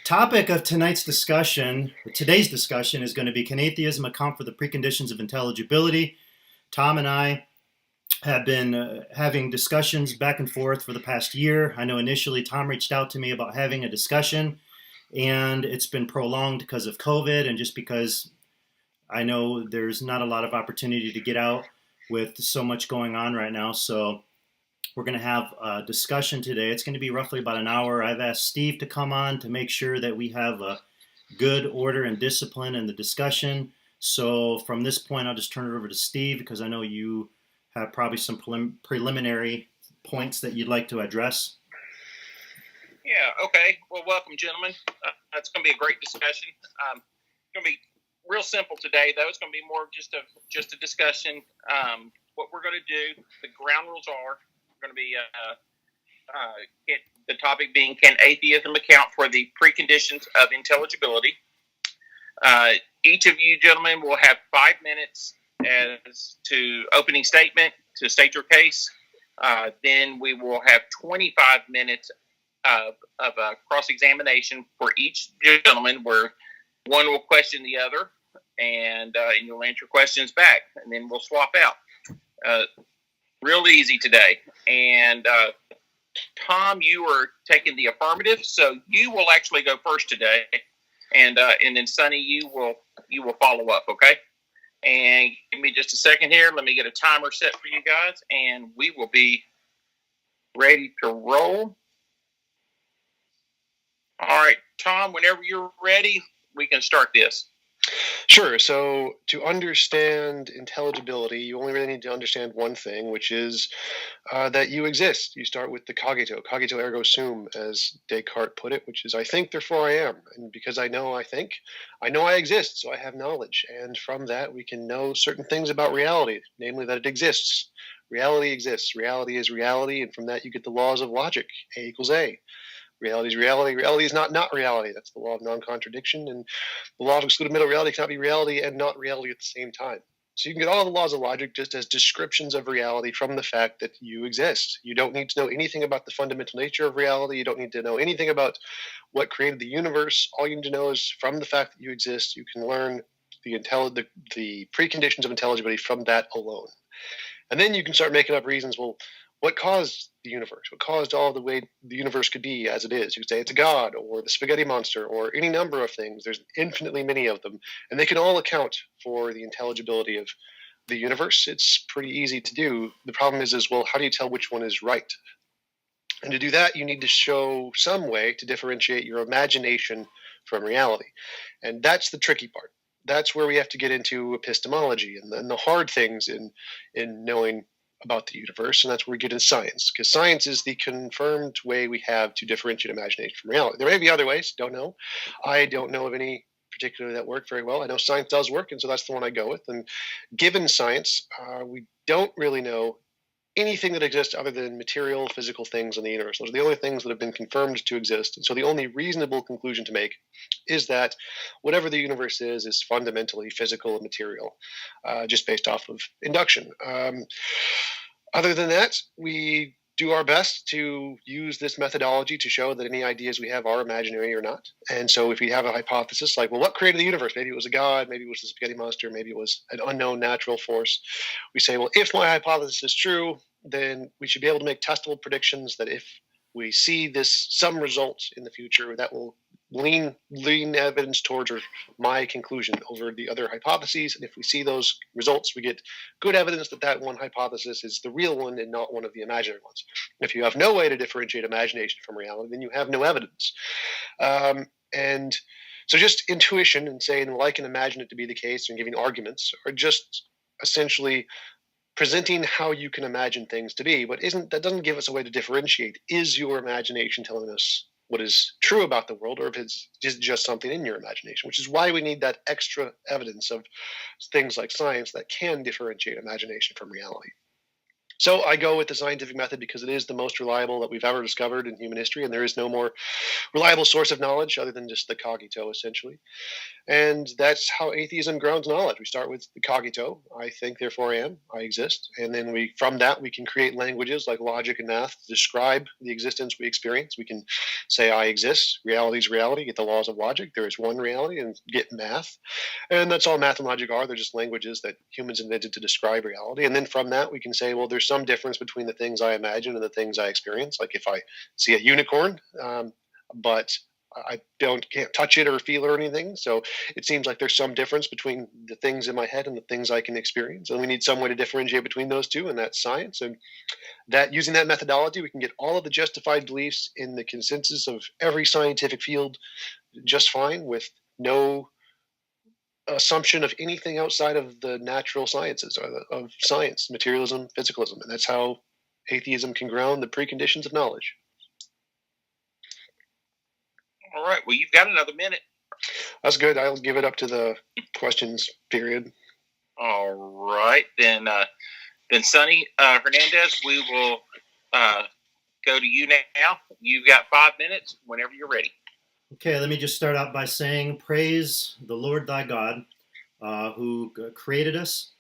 Topic of today's discussion is going to be, can atheism account for the preconditions of intelligibility? Tom and I have been having discussions back and forth for the past year. I know initially Tom reached out to me about having a discussion, and it's been prolonged because of COVID and just because I know there's not a lot of opportunity to get out with so much going on right now. So we're going to have a discussion today. It's going to be roughly about an hour. I've asked Steve to come on to make sure that we have a good order and discipline in the discussion. So from this point, I'll just turn it over to Steve because I know you have probably some preliminary points that you'd like to address. Yeah, okay. Well, welcome, gentlemen. It's going to be a great discussion. It's going to be real simple today, though. It's going to be more just a discussion. What we're going to do, the ground rules are, going to be the topic being, can atheism account for the preconditions of intelligibility? Each of you gentlemen will have 5 minutes as to opening statement to state your case. Then we will have 25 minutes of cross-examination for each gentleman, where one will question the other, and you'll answer questions back, and then we'll swap out. Real easy today. And Tom, you are taking the affirmative, so you will actually go first today, and then Sonny, you will follow up. Okay. And give me just a second here. Let me get a timer set for you guys, and we will be ready to roll. All right, Tom. Whenever you're ready, we can start this. Sure. So to understand intelligibility, you only really need to understand one thing, which is that you exist. You start with the cogito ergo sum, as Descartes put it, which is, I think, therefore I am. And because I know I think, I know I exist, so I have knowledge. And from that, we can know certain things about reality, namely that it exists. Reality exists. Reality is reality. And from that, you get the laws of logic. A equals A. Reality is reality. Reality is not reality. That's the law of non-contradiction. And the law of excluded middle reality cannot be reality and not reality at the same time. So you can get all the laws of logic just as descriptions of reality from the fact that you exist. You don't need to know anything about the fundamental nature of reality. You don't need to know anything about what created the universe. All you need to know is from the fact that you exist, you can learn the preconditions of intelligibility from that alone. And then you can start making up reasons, well, what caused the universe? What caused all the way the universe could be as it is? You could say it's a god, or the spaghetti monster, or any number of things. There's infinitely many of them, and they can all account for the intelligibility of the universe. It's pretty easy to do. The problem is, well, how do you tell which one is right? And to do that, you need to show some way to differentiate your imagination from reality. And that's the tricky part. That's where we have to get into epistemology and the hard things in knowing about the universe, and that's where we get into science, because science is the confirmed way we have to differentiate imagination from reality. There may be other ways, don't know. I don't know of any particularly that work very well. I know science does work, and so that's the one I go with. And given science, we don't really know anything that exists other than material, physical things in the universe. Those are the only things that have been confirmed to exist. And so the only reasonable conclusion to make is that whatever the universe is fundamentally physical and material, just based off of induction. Other than that, we do our best to use this methodology to show that any ideas we have are imaginary or not. And so if we have a hypothesis like, well, what created the universe? Maybe it was a god, maybe it was the spaghetti monster, maybe it was an unknown natural force. We say, well, if my hypothesis is true, then we should be able to make testable predictions that if we see some result in the future, that will lean evidence towards my conclusion over the other hypotheses. And if we see those results, we get good evidence that one hypothesis is the real one and not one of the imaginary ones. If you have no way to differentiate imagination from reality, then you have no evidence. And so just intuition and saying, well, I can imagine it to be the case and giving arguments are just essentially presenting how you can imagine things to be, but that doesn't give us a way to differentiate. Is your imagination telling us what is true about the world, or if it's just something in your imagination, which is why we need that extra evidence of things like science that can differentiate imagination from reality. So I go with the scientific method because it is the most reliable that we've ever discovered in human history, and there is no more reliable source of knowledge other than just the cogito, essentially. And that's how atheism grounds knowledge. We start with the cogito. I think, therefore I am. I exist. And then from that, we can create languages like logic and math to describe the existence we experience. We can say I exist, reality is reality, get the laws of logic, there is one reality, and get math. And that's all math and logic are. They're just languages that humans invented to describe reality. And then from that, we can say, well, there's some difference between the things I imagine and the things I experience. Like if I see a unicorn, but I can't touch it or feel it or anything. So it seems like there's some difference between the things in my head and the things I can experience. And we need some way to differentiate between those two, and that's science. And that using that methodology, we can get all of the justified beliefs in the consensus of every scientific field just fine, with no assumption of anything outside of the natural sciences or of science, materialism, physicalism. And that's how atheism can ground the preconditions of knowledge. All right. Well, you've got another minute. That's good. I'll give it up to the questions period. All right. Then Sonny Hernandez, we will go to you now. You've got 5 minutes whenever you're ready. Okay, let me just start out by saying, praise the Lord thy God, who created us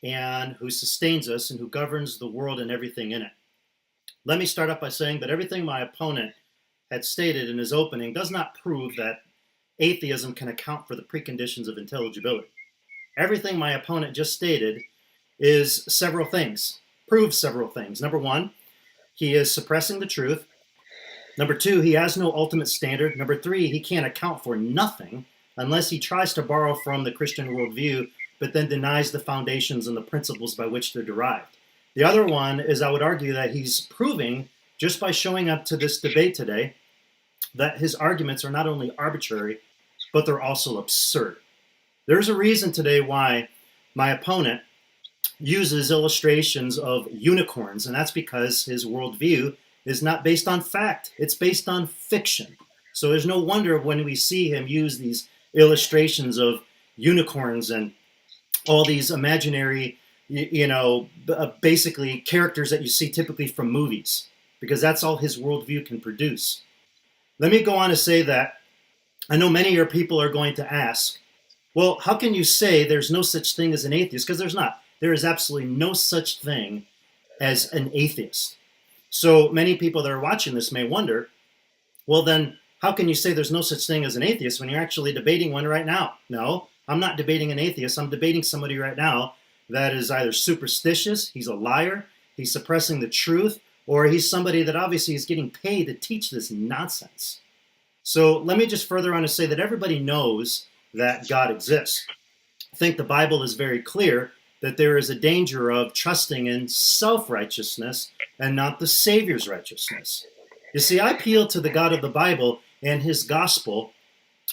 and who sustains us and who governs the world and everything in it. Let me start out by saying that everything my opponent had stated in his opening does not prove that atheism can account for the preconditions of intelligibility. Everything my opponent just stated is several things, proves several things. Number one, he is suppressing the truth. Number two, he has no ultimate standard. Number three, he can't account for nothing unless he tries to borrow from the Christian worldview, but then denies the foundations and the principles by which they're derived. The other one is, I would argue that he's proving, just by showing up to this debate today, that his arguments are not only arbitrary, but they're also absurd. There's a reason today why my opponent uses illustrations of unicorns, and that's because his worldview is not based on fact. It's based on fiction. So there's no wonder when we see him use these illustrations of unicorns and all these imaginary, basically characters that you see typically from movies, because that's all his worldview can produce. Let me go on to say that I know many of your people are going to ask, well, how can you say there's no such thing as an atheist? Because there's not. There is absolutely no such thing as an atheist. So many people that are watching this may wonder, well, then how can you say there's no such thing as an atheist when you're actually debating one right now? No, I'm not debating an atheist. I'm debating somebody right now that is either superstitious, he's a liar, he's suppressing the truth, or he's somebody that obviously is getting paid to teach this nonsense. So let me just further on to say that everybody knows that God exists. I think the Bible is very clear that there is a danger of trusting in self-righteousness and not the Savior's righteousness. You see, I appeal to the God of the Bible and his gospel,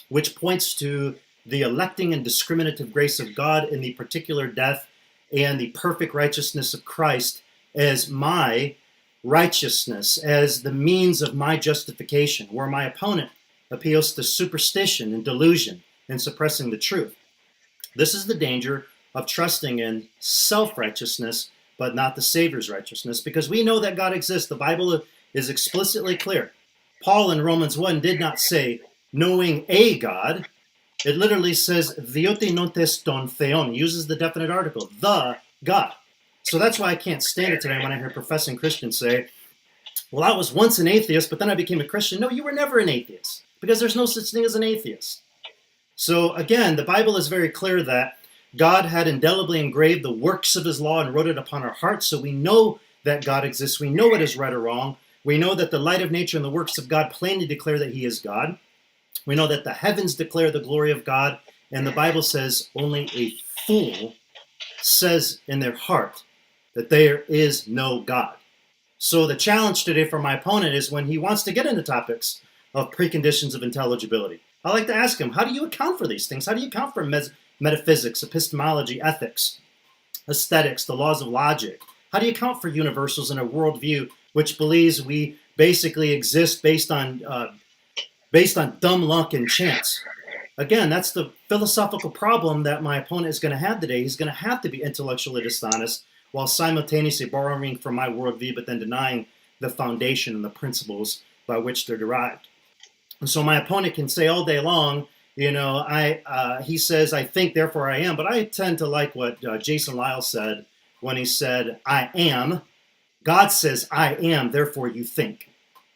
which points to the electing and discriminative grace of God in the particular death and the perfect righteousness of Christ as my righteousness, as the means of my justification, where my opponent appeals to superstition and delusion and suppressing the truth. This is the danger of trusting in self-righteousness, but not the Savior's righteousness, because we know that God exists. The Bible is explicitly clear. Paul in Romans 1 did not say, knowing a God. It literally says, Theote nontes ton theon, uses the definite article, the God. So that's why I can't stand it today when I hear professing Christians say, well, I was once an atheist, but then I became a Christian. No, you were never an atheist, because there's no such thing as an atheist. So again, the Bible is very clear that God had indelibly engraved the works of his law and wrote it upon our hearts, so we know that God exists. We know what is right or wrong. We know that the light of nature and the works of God plainly declare that he is God. We know that the heavens declare the glory of God, and the Bible says only a fool says in their heart that there is no God. So the challenge today for my opponent is when he wants to get into topics of preconditions of intelligibility, I like to ask him, how do you account for these things? How do you account for metaphysics, epistemology, ethics, aesthetics, the laws of logic? How do you account for universals in a worldview which believes we basically exist based on dumb luck and chance? Again, that's the philosophical problem that my opponent is going to have today. He's going to have to be intellectually dishonest while simultaneously borrowing from my worldview, but then denying the foundation and the principles by which they're derived. And so my opponent can say all day long, he says, I think, therefore I am. But I tend to like what Jason Lyle said when he said, I am. God says, I am, therefore you think.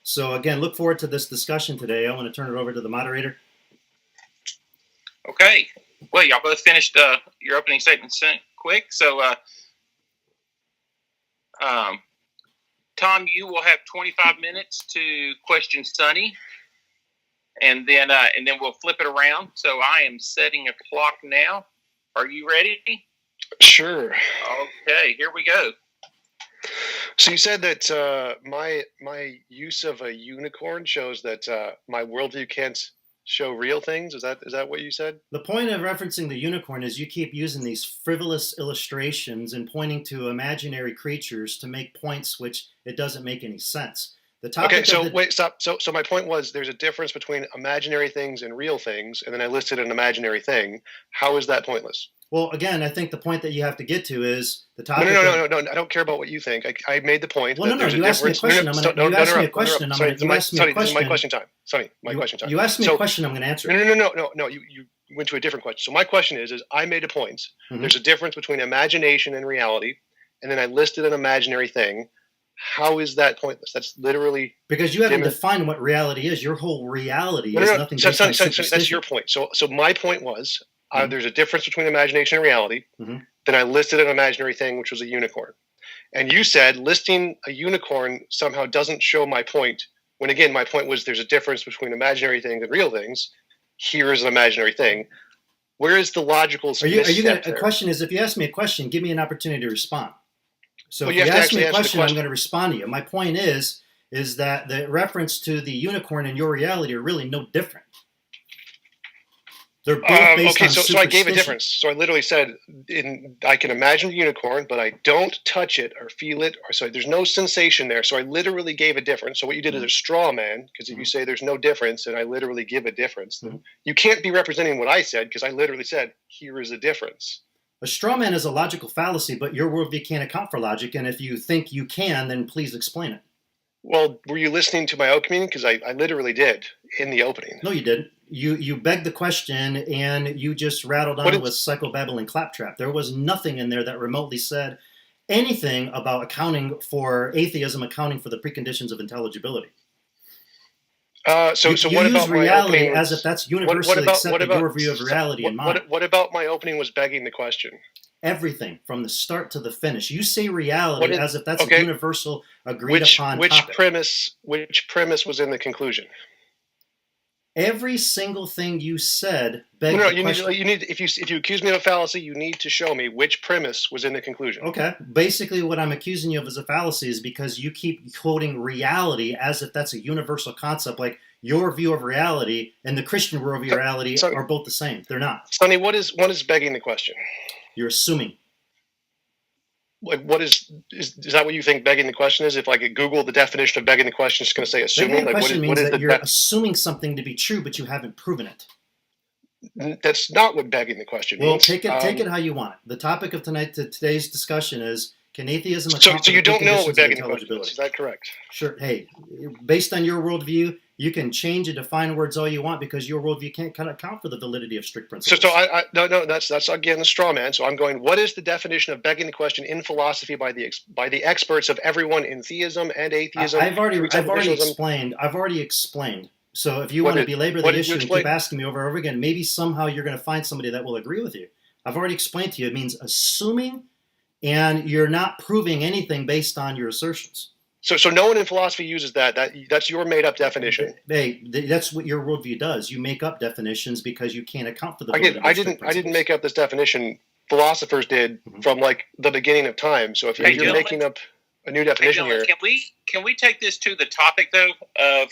So again, look forward to this discussion today. I want to turn it over to the moderator. Okay. Well, y'all both finished your opening statements quick. So, Tom, you will have 25 minutes to question Sonny, and then we'll flip it around. So I am setting a clock now. Are you ready? Sure. Okay, here we go. So you said that my use of a unicorn shows that my worldview can't show real things. Is that what you said? The point of referencing the unicorn is you keep using these frivolous illustrations and pointing to imaginary creatures to make points which it doesn't make any sense. The topic. Okay, so wait, stop. So my point was there's a difference between imaginary things and real things, and then I listed an imaginary thing. How is that pointless? Well, again, I think the point that you have to get to is the topic. No. I don't care about what you think. I made the point. Well, no. You asked me a question. You asked me a question. This is my question time. Sonny, my question time. You asked me a question. I'm going to answer. No. You went to a different question. So my question is I made a point. Mm-hmm. There's a difference between imagination and reality, and then I listed an imaginary thing. How is that pointless? That's literally because you haven't defined what reality is. Your whole reality is nothing. Sonny, that's your point. So my point was. There's a difference between imagination and reality. Mm-hmm. Then I listed an imaginary thing, which was a unicorn. And you said listing a unicorn somehow doesn't show my point. When again, my point was there's a difference between imaginary things and real things. Here is an imaginary thing. Where is the logical step? The question is, if you ask me a question, give me an opportunity to respond. So if you ask me a question, I'm going to respond to you. My point is that the reference to the unicorn and your reality are really no different. They're both based on so I gave a difference. So I literally said, I can imagine a unicorn, but I don't touch it or feel it, or there's no sensation there. So I literally gave a difference. So what you did is a straw man, because if you say there's no difference, and I literally give a difference, then you can't be representing what I said, because I literally said, here is a difference. A straw man is a logical fallacy, but your worldview can't account for logic, and if you think you can, then please explain it. Well, were you listening to my opening? Because I literally did in the opening. No, you didn't. You begged the question, and you just rattled on with psychobabbling claptrap. There was nothing in there that remotely said anything about accounting for atheism, accounting for the preconditions of intelligibility. So what about reality my opening as if that's universally accepted your view of reality and mine? What about my opening was begging the question? Everything from the start to the finish. You say reality as if that's a universal agreed upon topic. Which premise was in the conclusion? Every single thing you said begged the question. You need if you accuse me of a fallacy, you need to show me which premise was in the conclusion. Okay. Basically, what I'm accusing you of as a fallacy is because you keep quoting reality as if that's a universal concept, like your view of reality and the Christian worldview of reality are both the same. They're not. Sonny, what is begging the question? You're assuming. What is that what you think begging the question is? If I could Google the definition of begging the question, it's going to say assuming. Begging the question means that you're assuming something to be true, but you haven't proven it. That's not what begging the question means. Well, take it how you want it. The topic of today's discussion is, can atheism account so for you the don't know what preconditions begging of the question is. Is that correct? Sure. Hey, based on your worldview, you can change and define words all you want because your worldview can't account for the validity of strict principles. No, that's again the straw man. So I'm going, what is the definition of begging the question in philosophy by the experts of everyone in theism and atheism? I've already explained. So if you want to belabor the issue and keep asking me over and over again, maybe somehow you're going to find somebody that will agree with you. I've already explained to you. It means assuming, and you're not proving anything based on your assertions. So no one in philosophy uses that. That's your made-up definition. Hey, that's what your worldview does. You make up definitions because you can't account for the. I didn't make up this definition. Philosophers did from like the beginning of time. So if you're making up a new definition here, can we take this to the topic though of?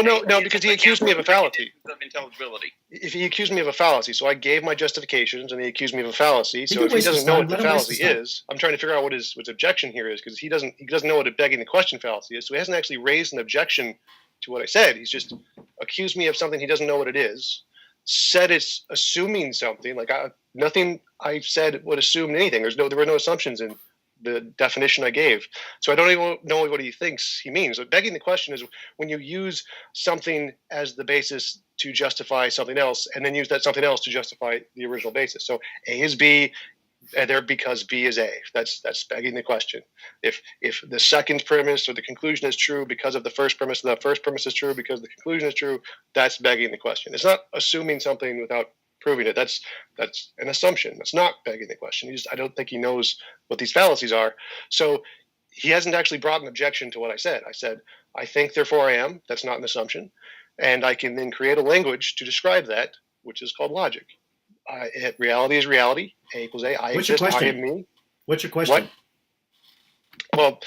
No, because he accused me of a fallacy. Of intelligibility. If he accused me of a fallacy, so I gave my justifications, and he accused me of a fallacy. So if he doesn't know what the fallacy is, I'm trying to figure out what his objection here is, because he doesn't know what a begging the question fallacy is. So he hasn't actually raised an objection to what I said. He's just accused me of something he doesn't know what it is. Said it's assuming something. Like nothing I said would assume anything. There were no assumptions in the definition I gave. So I don't even know what he thinks he means. But begging the question is when you use something as the basis to justify something else and then use that something else to justify the original basis. So A is B, They're because B is A. That's begging the question. If the second premise or the conclusion is true because of the first premise, and the first premise is true because the conclusion is true, that's begging the question. It's not assuming something without proving it. That's an assumption. That's not begging the question. I don't think he knows what these fallacies are. So he hasn't actually brought an objection to what I said. I said, I think, therefore I am. That's not an assumption. And I can then create a language to describe that, which is called logic. Reality is reality. A equals A. I What's your exist. I question? am me. What's your question? What?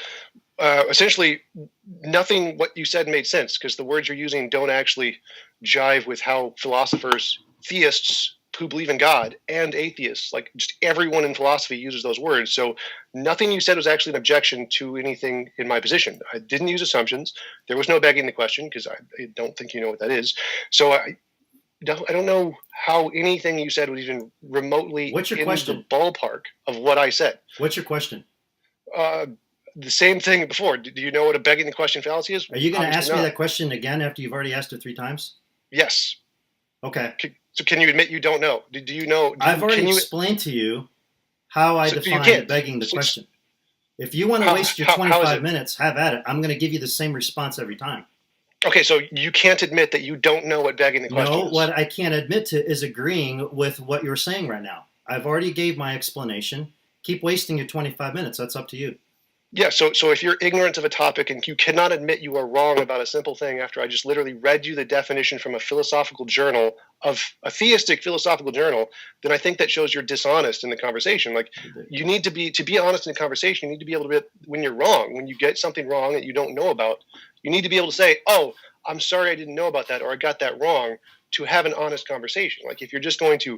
Well, essentially, nothing what you said made sense because the words you're using don't actually jive with how philosophers, theists who believe in God, and atheists, like just everyone in philosophy uses those words. So nothing you said was actually an objection to anything in my position. I didn't use assumptions. There was no begging the question because I don't think you know what that is. So I don't know how anything you said was even remotely What's your in question? the ballpark of what I said. What's your question? The same thing before. Do you know what a begging the question fallacy is? Are you going to ask Obviously me not. that question again after you've already asked it 3 times? Yes. Okay. So can you admit you don't know? Do you know? I've already explained to you how I So you define can't. begging the So- question. If you want to How- waste your how is 25 it? minutes, have at it. I'm going to give you the same response every time. Okay, so you can't admit that you don't know what begging the question No, is. what I can't admit to is agreeing with what you're saying right now. I've already gave my explanation. Keep wasting your 25 minutes. That's up to you. Yeah, so if you're ignorant of a topic and you cannot admit you are wrong about a simple thing after I just literally read you the definition from a philosophical journal, of a theistic philosophical journal, then I think that shows you're dishonest in the conversation. Like, you need to be honest in the conversation. You need to be able to be, when you're wrong, when you get something wrong that you don't know about, you need to be able to say, oh, I'm sorry I didn't know about that, or I got that wrong, to have an honest conversation. Like, if you're just going to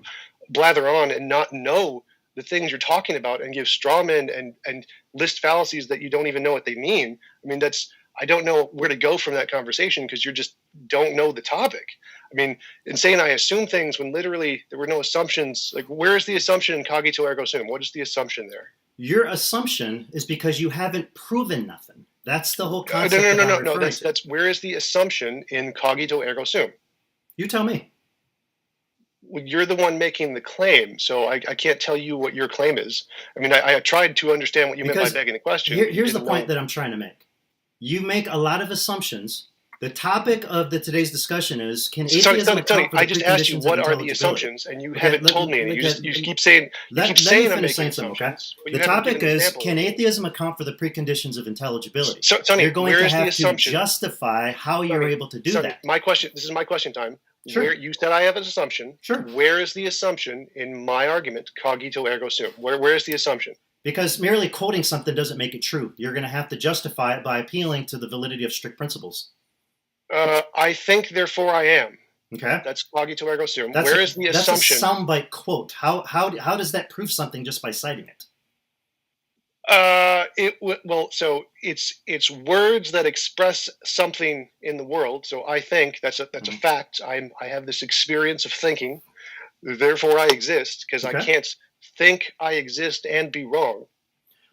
blather on and not know the things you're talking about and give straw men and list fallacies that you don't even know what they mean, I mean, I don't know where to go from that conversation because you just don't know the topic. I mean, in saying I assume things when literally there were no assumptions, like, where's the assumption in cogito ergo sum? What is the assumption there? Your assumption is because you haven't proven nothing. That's the whole concept. No. That's where is the assumption in cogito ergo sum? You tell me. Well, you're the one making the claim, so I can't tell you what your claim is. I mean, I tried to understand what you meant by begging the question. Here's the point that I'm trying to make. You make a lot of assumptions. The topic of today's discussion is, can atheism account for the I just asked you preconditions what of are the intelligibility? assumptions, and you Okay, haven't told me any. You keep saying I'm making assumptions. But The you haven't topic given an is, example. can atheism account for the preconditions of intelligibility? So, Sonny, You're going where to is the have to assumption? justify how you're Sonny, able to do Sonny, that. This is my question time. Sure. Where you said I have an assumption. Sure. Where is the assumption in my argument, cogito ergo sum? Where is the assumption? Because merely quoting something doesn't make it true. You're going to have to justify it by appealing to the validity of strict principles. I think, therefore I am. Okay. That's cogito ergo sum. That's Where is the assumption? That's a soundbite quote. How does that prove something just by citing it? So it's words that express something in the world. So I think that's a fact. I have this experience of thinking, therefore I exist, because I can't think I exist and be wrong.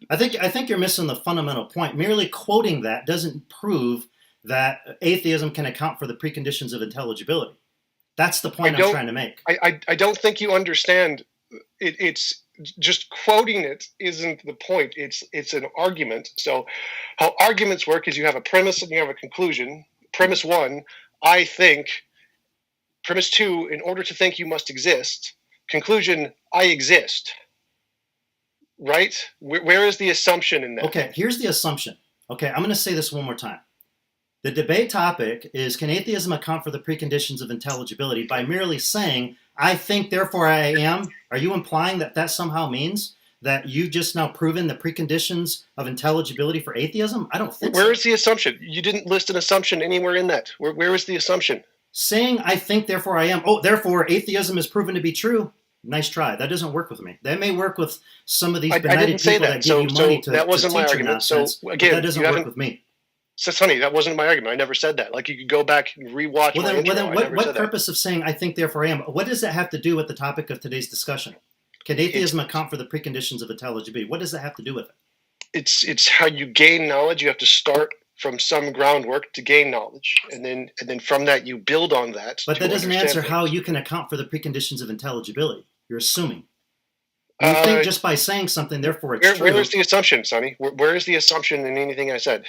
I think you're missing the fundamental point. Merely quoting that doesn't prove that atheism can account for the preconditions of intelligibility. That's the point I'm trying to make. I don't think you understand. It's just quoting it isn't the point. It's an argument. So how arguments work is you have a premise and you have a conclusion. Premise 1, I think. Premise 2, in order to think you must exist. Conclusion, I exist. Right? Where is the assumption in that? Okay, here's the assumption. Okay, I'm going to say this one more time. The debate topic is, can atheism account for the preconditions of intelligibility by merely saying, I think, therefore I am? Are you implying that somehow means that you've just now proven the preconditions of intelligibility for atheism? I don't think so. Where is the assumption? You didn't list an assumption anywhere in that. Where is the assumption? Saying, I think, therefore I am. Oh, therefore atheism is proven to be true. Nice try. That doesn't work with me. That may work with some of these benighted people that give you money to that wasn't my teach argument. nonsense, So again, that doesn't work with me. So, Sonny, that wasn't my argument. I never said that. Like, you could go back and rewatch my intro. What purpose of saying, I think, therefore I am? What does that have to do with the topic of today's discussion? Can atheism account for the preconditions of intelligibility? What does that have to do with it? It's how you gain knowledge. You have to start from some groundwork to gain knowledge. And then from that, you build on that. But that doesn't answer how you can account for the preconditions of intelligibility. You're assuming. You think just by saying something, therefore it's true. Where is the assumption, Sonny? Where is the assumption in anything I said?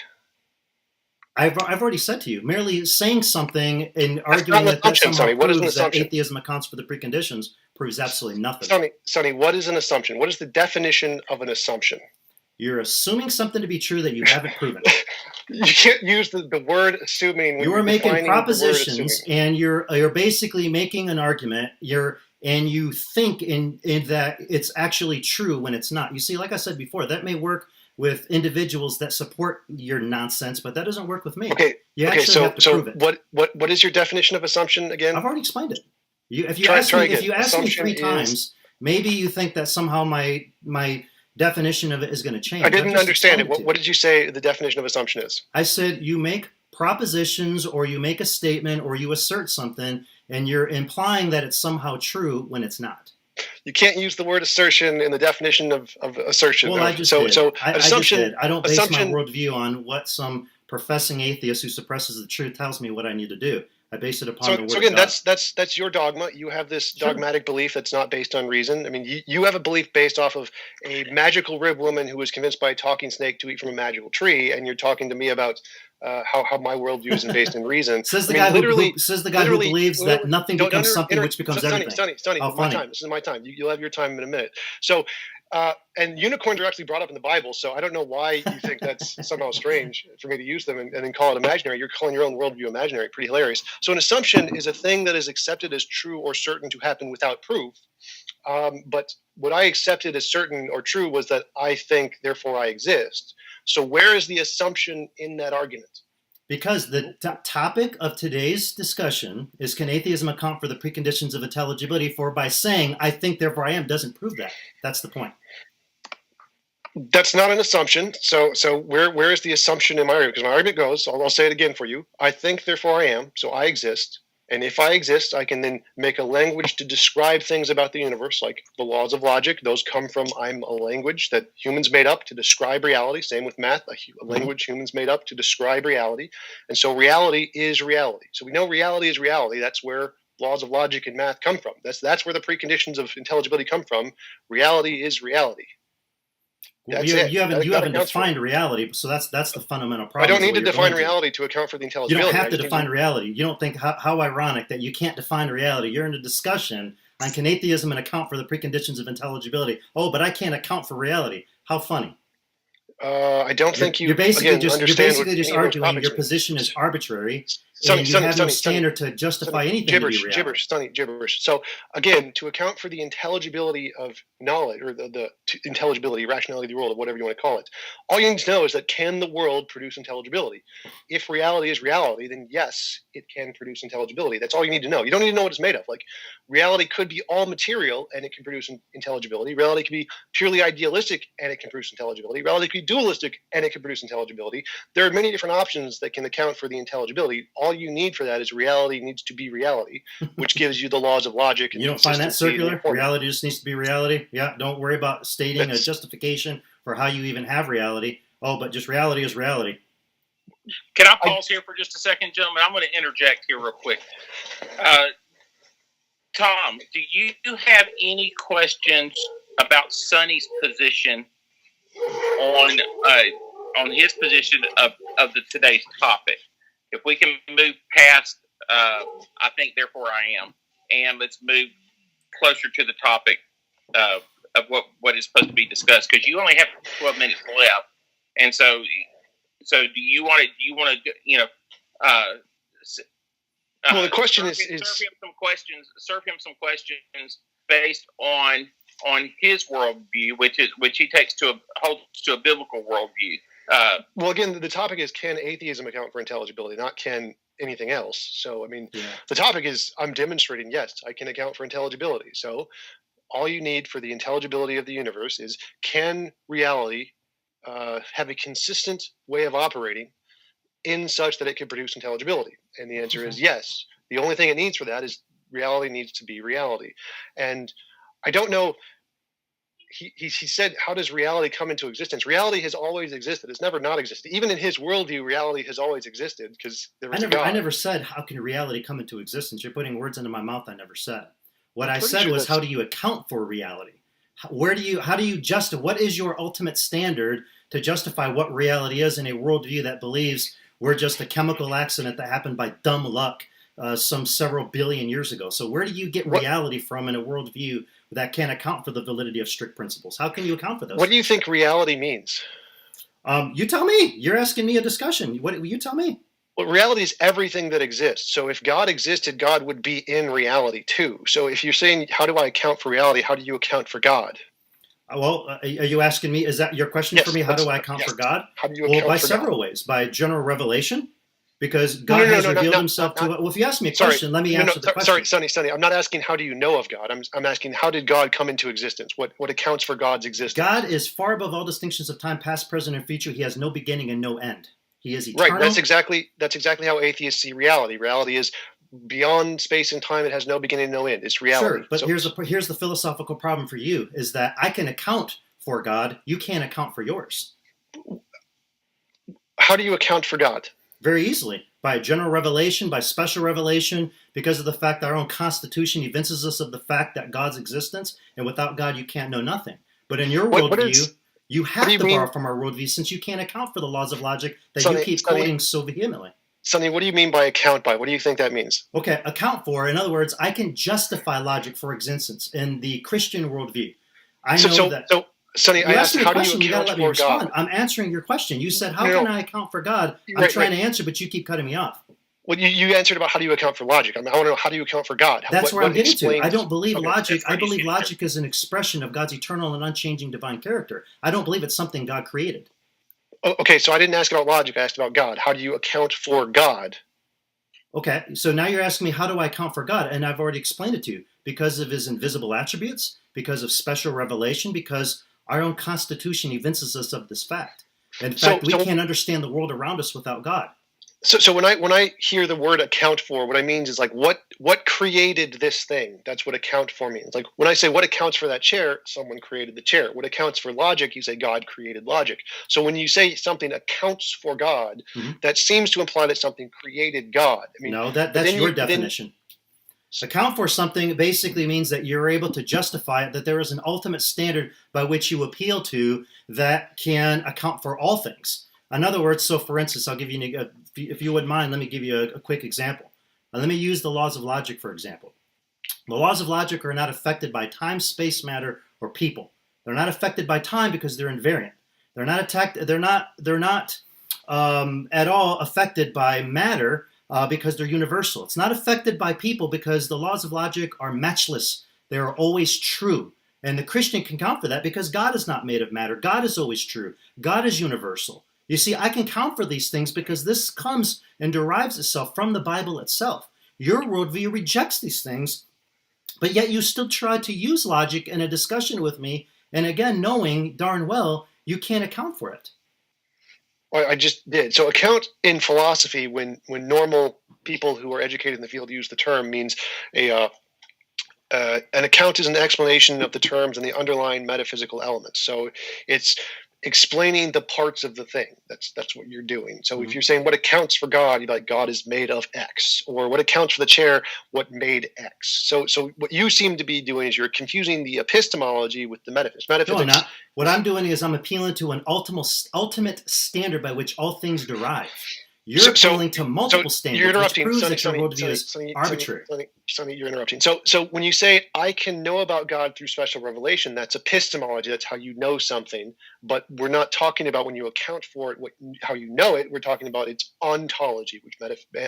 I've already said to you, merely saying something and arguing that somehow Sonny. What is an proves that assumption? atheism accounts for the preconditions proves absolutely nothing. Sonny, what is an assumption? What is the definition of an assumption? You're assuming something to be true that you haven't proven. You can't use the word assuming. When You are making propositions, the word and you're basically making an argument. And you think in that it's actually true when it's not. You see, like I said before, that may work with individuals that support your nonsense, but that doesn't work with me. Okay. You actually have to prove it. What is your definition of assumption again? I've already explained it. If you ask me 3 times, maybe you think that somehow my definition of it is going to change. I didn't understand it. What did you say the definition of assumption is? I said you make propositions, or you make a statement, or you assert something, and you're implying that it's somehow true when it's not. You can't use the word assertion in the definition of assertion. Well, I just did. Assumption. I don't base my worldview on what some professing atheist who suppresses the truth tells me what I need to do. I base it upon the word. So again, of God. that's your dogma. You have this dogmatic belief that's not based on reason. I mean, you have a belief based off of a magical rib woman who was convinced by a talking snake to eat from a magical tree, and you're talking to me about how my worldview isn't based in reason. Says the guy who believes that nothing becomes something which becomes everything. Sonny, my time. This is my time. You'll have your time in a minute. So, and unicorns are actually brought up in the Bible, so I don't know why you think that's somehow strange for me to use them and then call it imaginary. You're calling your own worldview imaginary. Pretty hilarious. So an assumption is a thing that is accepted as true or certain to happen without proof. But what I accepted as certain or true was that I think, therefore I exist. So where is the assumption in that argument? Because the topic of today's discussion is, can atheism account for the preconditions of intelligibility? For by saying, I think, therefore I am, doesn't prove that. That's the point. That's not an assumption. So where is the assumption in my argument? Because my argument goes, I'll say it again for you. I think, therefore I am, so I exist. And if I exist, I can then make a language to describe things about the universe, like the laws of logic. Those come from I'm a language that humans made up to describe reality. Same with math, a language humans made up to describe reality. And so reality is reality. So we know reality is reality. That's where laws of logic and math come from. That's where the preconditions of intelligibility come from. Reality is reality. You haven't defined reality, so that's the fundamental problem. I don't need to define reality to account for the intelligibility. You don't have to define reality. You don't think how ironic that you can't define reality. You're in a discussion on can atheism and account for the preconditions of intelligibility. Oh, but I can't account for reality. How funny. I don't think you're basically just arguing your position is arbitrary. And you have no standard to justify anything. Gibberish. So again, to account for the intelligibility of knowledge, or the intelligibility, rationality of the world, or whatever you want to call it, all you need to know is that can the world produce intelligibility? If reality is reality, then yes, it can produce intelligibility. That's all you need to know. You don't need to know what it's made of. Like, reality could be all material and it can produce intelligibility. Reality could be purely idealistic and it can produce intelligibility. Reality could be dualistic and it can produce intelligibility. There are many different options that can account for the intelligibility. All you need for that is reality needs to be reality, which gives you the laws of logic. And you don't find that circular? Reality just needs to be reality? Yeah, don't worry about stating a justification for how you even have reality. Oh, but just reality is reality. Can I pause here for just a second, gentlemen? I'm going to interject here real quick. Tom, do you have any questions about Sonny's position on his position of today's topic? If we can move past, I think, therefore I am, and let's move closer to the topic of what is supposed to be discussed, because you only have 12 minutes left, and so do you want to well, the question is serve him some questions based on his worldview, which he holds to a biblical worldview. Well, again, the topic is, can atheism account for intelligibility, not can anything else. So, I mean, The topic is, I'm demonstrating, yes, I can account for intelligibility. So all you need for the intelligibility of the universe is, can reality have a consistent way of operating in such that it can produce intelligibility? And the answer is yes. The only thing it needs for that is reality needs to be reality. And I don't know. He said, how does reality come into existence? Reality has always existed. It's never not existed. Even in his worldview, reality has always existed because there was God. I never said, how can reality come into existence? You're putting words into my mouth I never said. What I said was, how do you account for reality? How do you justify, what is your ultimate standard to justify what reality is in a worldview that believes we're just a chemical accident that happened by dumb luck some several billion years ago? So where do you get reality from in a worldview that can't account for the validity of strict principles? How can you account for those? What do you think reality means? You tell me. You're asking me a discussion. What you tell me? Well, reality is everything that exists. So if God existed, God would be in reality too. So if you're saying, how do I account for reality? How do you account for God? Well, are you asking me? Is that your question for me? How do I account for God? How do you account by for several God? ways. By general revelation, because God has revealed himself to us. Well, if you ask me a question, let me answer the question. Sonny, I'm not asking how do you know of God. I'm asking how did God come into existence? What accounts for God's existence? God is far above all distinctions of time, past, present, and future. He has no beginning and no end. He is eternal. Right. That's exactly how atheists see reality. Reality is beyond space and time. It has no beginning, no end. It's reality. Sure, but here's the philosophical problem for you is that I can account for God. You can't account for yours. How do you account for God? Very easily. By general revelation, by special revelation, because of the fact that our own Constitution evinces us of the fact that God's existence, and without God you can't know nothing. But in your worldview, you have to borrow from our worldview since you can't account for the laws of logic that you keep quoting so vehemently. Sonny, what do you mean by account by? What do you think that means? Okay, account for. In other words, I can justify logic, for existence, in the Christian worldview. I know that. So, Sonny, I asked, how do you account for God? I'm answering your question. You said, how can I account for God? I'm trying to answer, but you keep cutting me off. Well, you answered about how do you account for logic. I want to know, how do you account for God? That's where I'm getting to. I don't believe logic. I believe logic is an expression of God's eternal and unchanging divine character. I don't believe it's something God created. Okay, so I didn't ask about logic. I asked about God. How do you account for God? Okay, so now you're asking me, how do I account for God? And I've already explained it to you. Because of his invisible attributes, because of special revelation, because our own Constitution evinces us of this fact. In fact, we can't understand the world around us without God. So when I hear the word account for, what I mean is like what created this thing? That's what account for means. Like when I say what accounts for that chair, someone created the chair. What accounts for logic, you say God created logic. So when you say something accounts for God, that seems to imply that something created God. I mean, no, that's your definition. Account for something basically means that you're able to justify it, that there is an ultimate standard by which you appeal to that can account for all things. In other words, so for instance, I'll give you, if you wouldn't mind, let me give you a quick example. Let me use the laws of logic, for example. The laws of logic are not affected by time, space, matter, or people. They're not affected by time because they're invariant. They're not at all affected by matter because they're universal. It's not affected by people because the laws of logic are matchless. They are always true. And the Christian can count for that because God is not made of matter. God is always true. God is universal. You see, I can count for these things because this comes and derives itself from the Bible itself. Your worldview rejects these things, but yet you still try to use logic in a discussion with me, and again, knowing darn well you can't account for it. Well, I just did. So account in philosophy, when normal people who are educated in the field use the term, means an account is an explanation of the terms and the underlying metaphysical elements. So it's explaining the parts of the thing. That's what you're doing. So if you're saying what accounts for God, you're like God is made of X, or what accounts for the chair, what made X. So what you seem to be doing is you're confusing the epistemology with the metaphysics. No, I'm not. What I'm doing is I'm appealing to an ultimate standard by which all things derive. You're appealing to multiple standards, you're interrupting. which proves that your worldview is arbitrary. Sonny, you're interrupting. So when you say, I can know about God through special revelation, that's epistemology. That's how you know something. But we're not talking about when you account for it, how you know it. We're talking about its ontology, which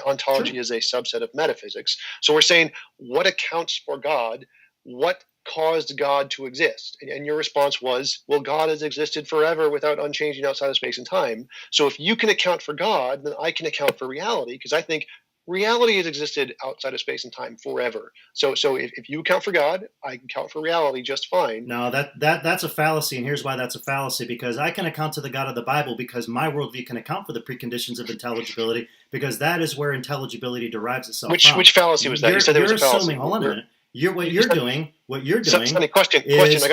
ontology is a subset of metaphysics. So we're saying what accounts for God, what caused God to exist? And your response was, well, God has existed forever without unchanging outside of space and time. So if you can account for God, then I can account for reality, because I think reality has existed outside of space and time forever. So if you account for God, I can account for reality just fine. No, that's a fallacy, and here's why that's a fallacy. Because I can account to the God of the Bible because my worldview can account for the preconditions of intelligibility, because that is where intelligibility derives itself from. Which fallacy was that? You said there was a fallacy. Hold on a minute. What you're doing question. I got a question. Is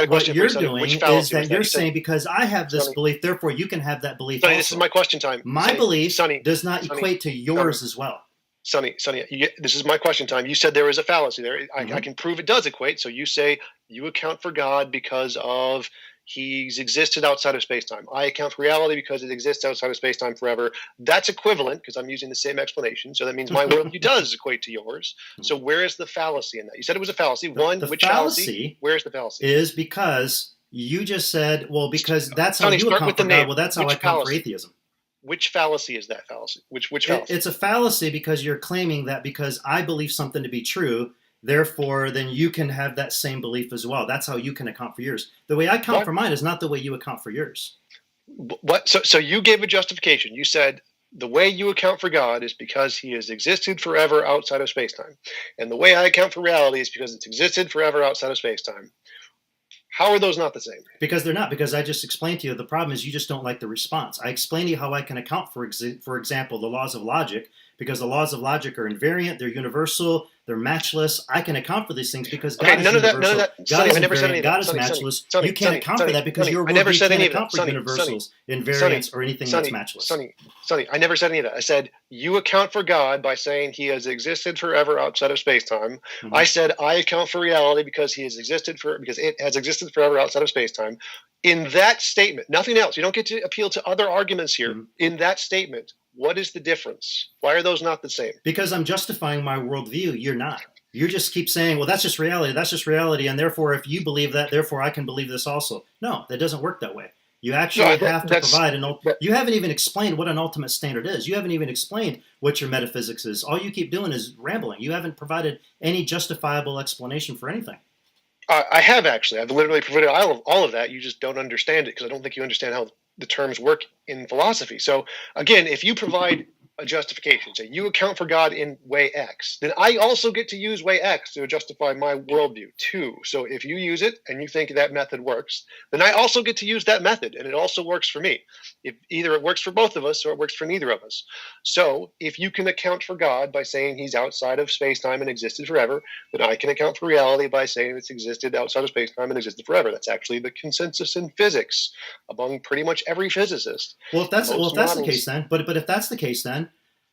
that you're saying because I have this belief, therefore you can have that belief. Sonny, this is my question time. My belief does not equate to yours as well. Sonny, this is my question time. You said there was a fallacy there. I can prove it does equate. So you say you account for God because of he's existed outside of space-time. I account for reality because it exists outside of space-time forever. That's equivalent because I'm using the same explanation. So that means my worldview does equate to yours. So where is the fallacy in that? You said it was a fallacy. Which fallacy? Where's the fallacy? Is because you just said, well, because that's how Sonny, you account for God. Well, that's how I account for atheism. Which fallacy is that fallacy? Which fallacy? It's a fallacy because you're claiming that because I believe something to be true, therefore, then you can have that same belief as well. That's how you can account for yours. The way I account for mine is not the way you account for yours. What? So you gave a justification. You said the way you account for God is because he has existed forever outside of space-time. And the way I account for reality is because it's existed forever outside of space-time. How are those not the same? Because they're not. Because I just explained to you. The problem is you just don't like the response. I explained to you how I can account for example, the laws of logic. Because the laws of logic are invariant, they're universal, they're matchless. I can account for these things because God is universal. None of that. God is invariant, God is matchless. You can't account for that because your worldview can't account for universals, invariants, or anything that's matchless. Sonny, I never said any of that. I said you account for God by saying he has existed forever outside of space-time. I said I account for reality because because it has existed forever outside of space-time. In that statement, nothing else. You don't get to appeal to other arguments here. In that statement, what is the difference? Why are those not the same? Because I'm justifying my worldview. You're not. You just keep saying, well, that's just reality. That's just reality. And therefore, if you believe that, therefore I can believe this also. No, that doesn't work that way. You actually have to provide you haven't even explained what an ultimate standard is. You haven't even explained what your metaphysics is. All you keep doing is rambling. You haven't provided any justifiable explanation for anything. I have actually. I've literally provided all of that. You just don't understand it because I don't think you understand how the terms work in philosophy. So again, if you provide a justification, say you account for God in way X, then I also get to use way X to justify my worldview too. So if you use it and you think that method works, then I also get to use that method and it also works for me. If either it works for both of us or it works for neither of us. So if you can account for God by saying he's outside of space-time and existed forever, then I can account for reality by saying it's existed outside of space-time and existed forever. That's actually the consensus in physics among pretty much every physicist. Well, if that's the case then, but if that's the case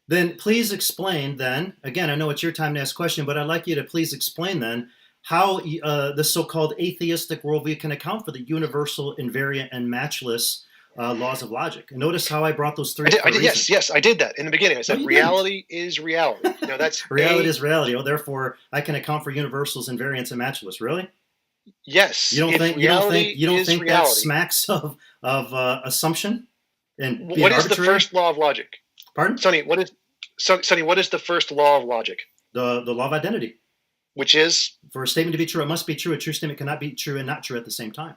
then please explain then, again, I know it's your time to ask a question, but I'd like you to please explain then how the so-called atheistic worldview can account for the universal, invariant, and matchless laws of logic. Notice how I brought those three. Yes, I did that in the beginning. I said reality is reality. That's reality is reality. Oh, therefore, I can account for universals, invariants, and matchless. Really? Yes. You don't think that smacks of assumption and being what arbitrary? Is the first law of logic? Pardon? Sonny, what is the first law of logic? The law of identity. Which is? For a statement to be true, it must be true. A true statement cannot be true and not true at the same time.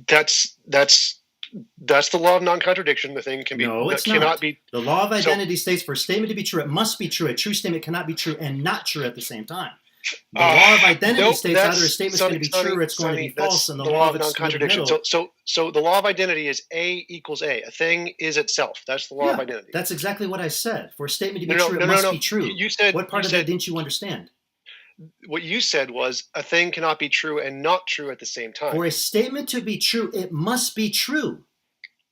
That's the law of non-contradiction. The thing can be cannot be. The law of identity states for a statement to be true, it must be true. A true statement cannot be true and not true at the same time. The law of identity states either a statement's going to be true or it's going to be false, and the law of non-contradiction. So the law of identity is A equals A. A thing is itself. That's the law of identity. That's exactly what I said. For a statement to be true, it must be true. You said what part of that didn't you understand? What you said was a thing cannot be true and not true at the same time. For a statement to be true, it must be true.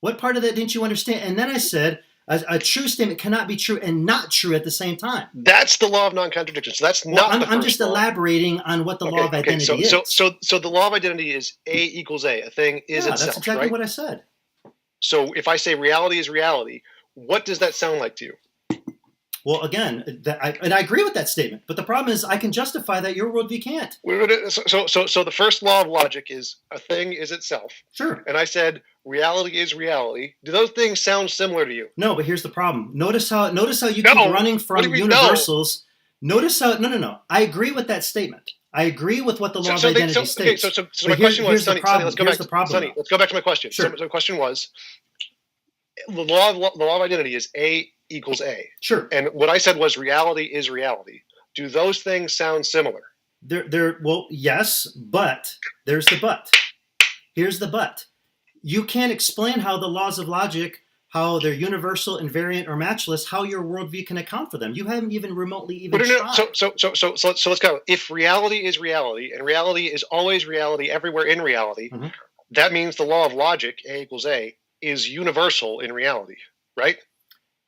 What part of that didn't you understand? And then I said a true statement cannot be true and not true at the same time. That's the law of non-contradiction. So that's not the first I'm just elaborating on what the law of identity is. So the law of identity is A equals A. A thing is itself. That's exactly what I said. So if I say reality is reality, what does that sound like to you? Well, again, I agree with that statement, but the problem is I can justify that your worldview can't. So the first law of logic is a thing is itself. Sure. And I said reality is reality. Do those things sound similar to you? No, but here's the problem. Notice how you keep running from universals. Notice how no. I agree with that statement. I agree with what the law of identity states. Okay, so my question was, Sonny, let's go back to my question. Sure. So the question was, the law of identity is A equals A. Sure. And what I said was reality is reality. Do those things sound similar? Well, yes, but there's the but. Here's the but. You can't explain how the laws of logic, how they're universal, invariant, or matchless, how your worldview can account for them. You haven't even remotely tried. So let's go. If reality is reality, and reality is always reality everywhere in reality, that means the law of logic, A equals A, is universal in reality, right?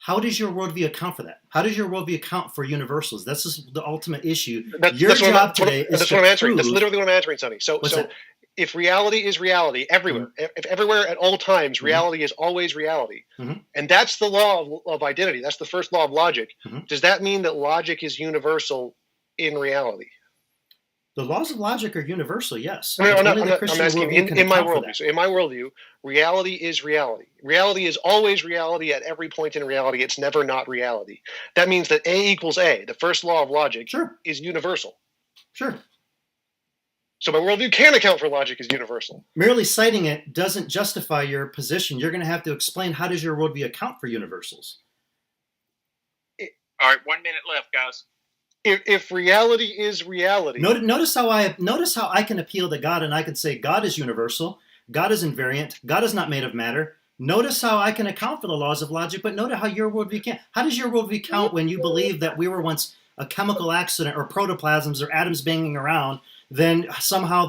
How does your worldview account for that? How does your worldview account for universals? This is the ultimate issue. That's Your what job today is that's to what I'm answering. prove. That's literally what I'm answering, Sonny. So What's that? if reality is reality everywhere, if everywhere at all times, Mhm. reality is always reality, Mhm. and that's the law of identity. That's the first law of logic. Mhm. Does that mean that logic is universal in reality? The laws of logic are universal, yes. No, It's no, only the I'm Christian asking worldview can in my account for worldview. that. So in my worldview, reality is reality. Reality is always reality at every point in reality. It's never not reality. That means that A equals A, the first law of logic, Sure, is universal. sure. So my worldview can account for logic as universal. Merely citing it doesn't justify your position. You're going to have to explain how does your worldview account for universals. All right, 1 minute left, guys. If reality is reality, Notice how I can appeal to God and I can say God is universal, God is invariant, God is not made of matter. Notice how I can account for the laws of logic, but notice how your worldview can't. How does your worldview count when you believe that we were once a chemical accident or protoplasms or atoms banging around? Then somehow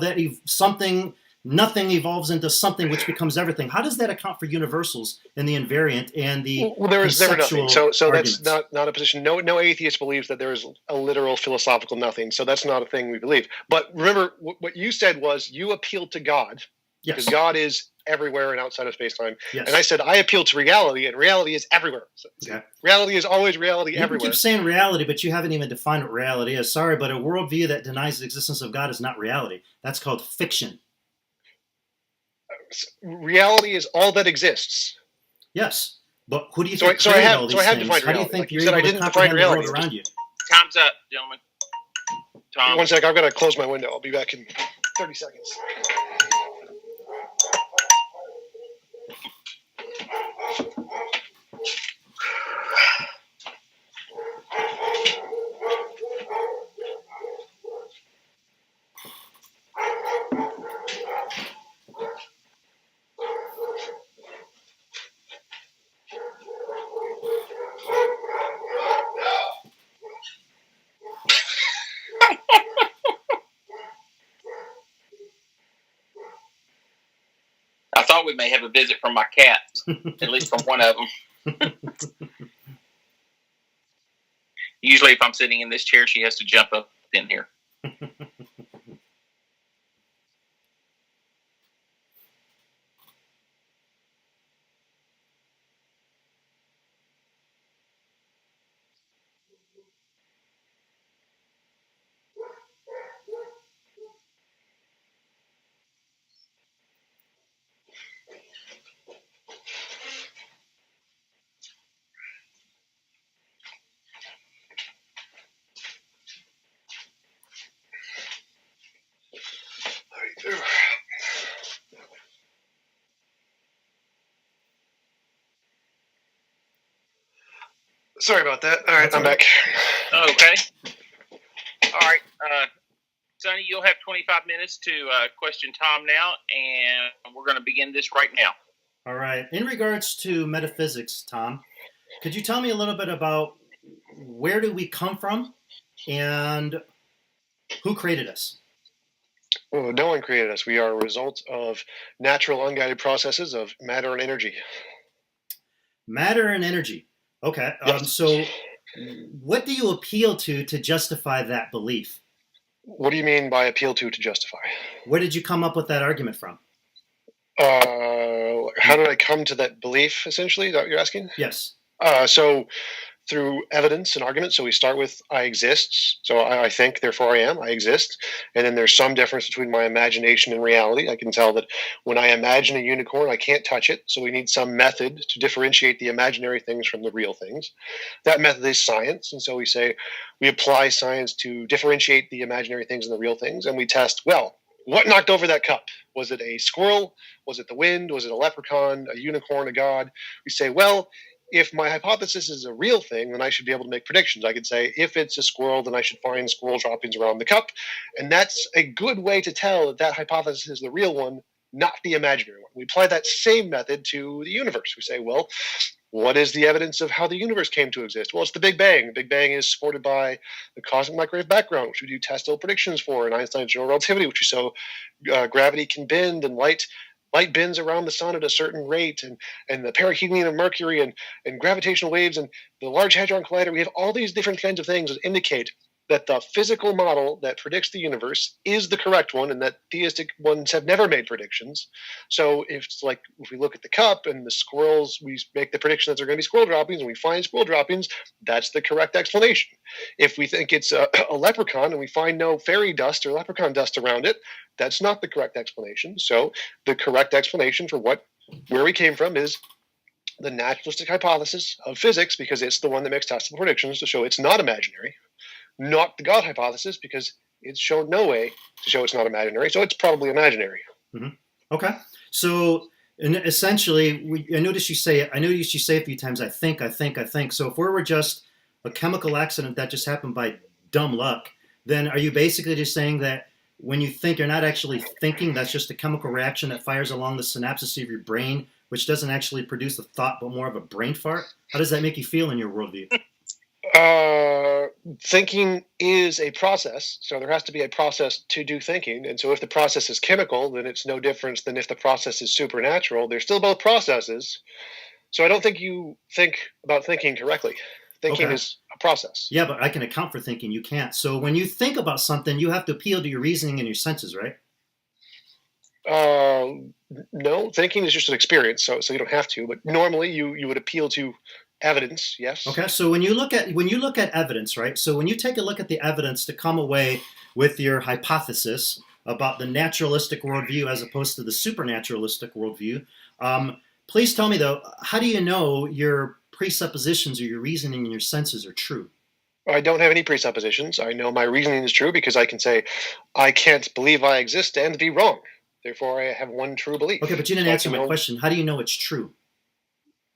nothing evolves into something which becomes everything. How does that account for universals and the invariant and the well, there is never nothing. So arguments? that's not a position. No atheist believes that there is a literal philosophical nothing. So that's not a thing we believe. But remember, what you said was you appealed to God because Yes. God is everywhere and outside of space-time. Yes. And I said I appeal to reality, and reality is everywhere. So, Okay. reality is always reality You everywhere. keep saying reality, but you haven't even defined what reality is. Sorry, but a worldview that denies the existence of God is not reality. That's called fiction. Reality is all that exists. Yes, but who do you So think I created have- all so these I have things? defined How do you reality. think Like you you're said, I able to didn't define comprehend the world reality. around you? Time's up, gentlemen. Tom. One sec, I've got to close my window. I'll be back in 30 seconds. I thought we may have a visit from my cat, at least from one of them. Usually, if I'm sitting in this chair, she has to jump up in here. Sorry about that. All right, That's I'm all right. back. Okay. All right. Sonny, you'll have 25 minutes to question Tom now, and we're going to begin this right now. All right. In regards to metaphysics, Tom, could you tell me a little bit about where do we come from and who created us? Well, no one created us. We are a result of natural, unguided processes of matter and energy. Matter and energy. Okay. Yes. So what do you appeal to justify that belief? What do you mean by appeal to justify? Where did you come up with that argument from? How did I come to that belief, essentially? Is that what you're asking? Yes. So through evidence and argument. So we start with I exist. So I think, therefore I am. I exist. And then there's some difference between my imagination and reality. I can tell that when I imagine a unicorn, I can't touch it. So we need some method to differentiate the imaginary things from the real things. That method is science. And so we say we apply science to differentiate the imaginary things and the real things. And we test, well, what knocked over that cup? Was it a squirrel? Was it the wind? Was it a leprechaun, a unicorn, a god? We say, well, if my hypothesis is a real thing, then I should be able to make predictions. I could say, if it's a squirrel, then I should find squirrel droppings around the cup. And that's a good way to tell that that hypothesis is the real one, not the imaginary one. We apply that same method to the universe. We say, well, what is the evidence of how the universe came to exist? Well, it's the Big Bang. The Big Bang is supported by the cosmic microwave background, which we do test predictions for, and Einstein's general relativity, which we show gravity can bend and light light bends around the sun at a certain rate, and the perihelion of Mercury, and gravitational waves, and the Large Hadron Collider. We have all these different kinds of things that indicate that the physical model that predicts the universe is the correct one, and that theistic ones have never made predictions. So if we look at the cup and the squirrels, we make the prediction that they're going to be squirrel droppings, and we find squirrel droppings, that's the correct explanation. If we think it's a leprechaun and we find no fairy dust or leprechaun dust around it, that's not the correct explanation. So the correct explanation for where we came from is the naturalistic hypothesis of physics, because it's the one that makes testable predictions to show it's not imaginary. Not the God hypothesis, because it's shown no way to show it's not imaginary, so it's probably imaginary. Mm-hmm. Okay. So, and essentially, I noticed you say a few times, I think. So if we were just a chemical accident that just happened by dumb luck, then are you basically just saying that when you think, you're not actually thinking, that's just a chemical reaction that fires along the synapses of your brain, which doesn't actually produce a thought, but more of a brain fart? How does that make you feel in your worldview? Thinking is a process, so there has to be a process to do thinking. And so if the process is chemical, then it's no difference than if the process is supernatural. They're still both processes. So I don't think you think about thinking correctly. Thinking is a process. Yeah, but I can account for thinking. You can't. So when you think about something, you have to appeal to your reasoning and your senses, right? No, thinking is just an experience, so you don't have to. But normally you would appeal to evidence, yes. Okay, so when you look at evidence, right? So when you take a look at the evidence to come away with your hypothesis about the naturalistic worldview as opposed to the supernaturalistic worldview, please tell me though, how do you know your presuppositions or your reasoning and your senses are true? I don't have any presuppositions. I know my reasoning is true because I can say, I can't believe I exist and be wrong. Therefore, I have one true belief. Okay, but you didn't answer my question. How do you know it's true?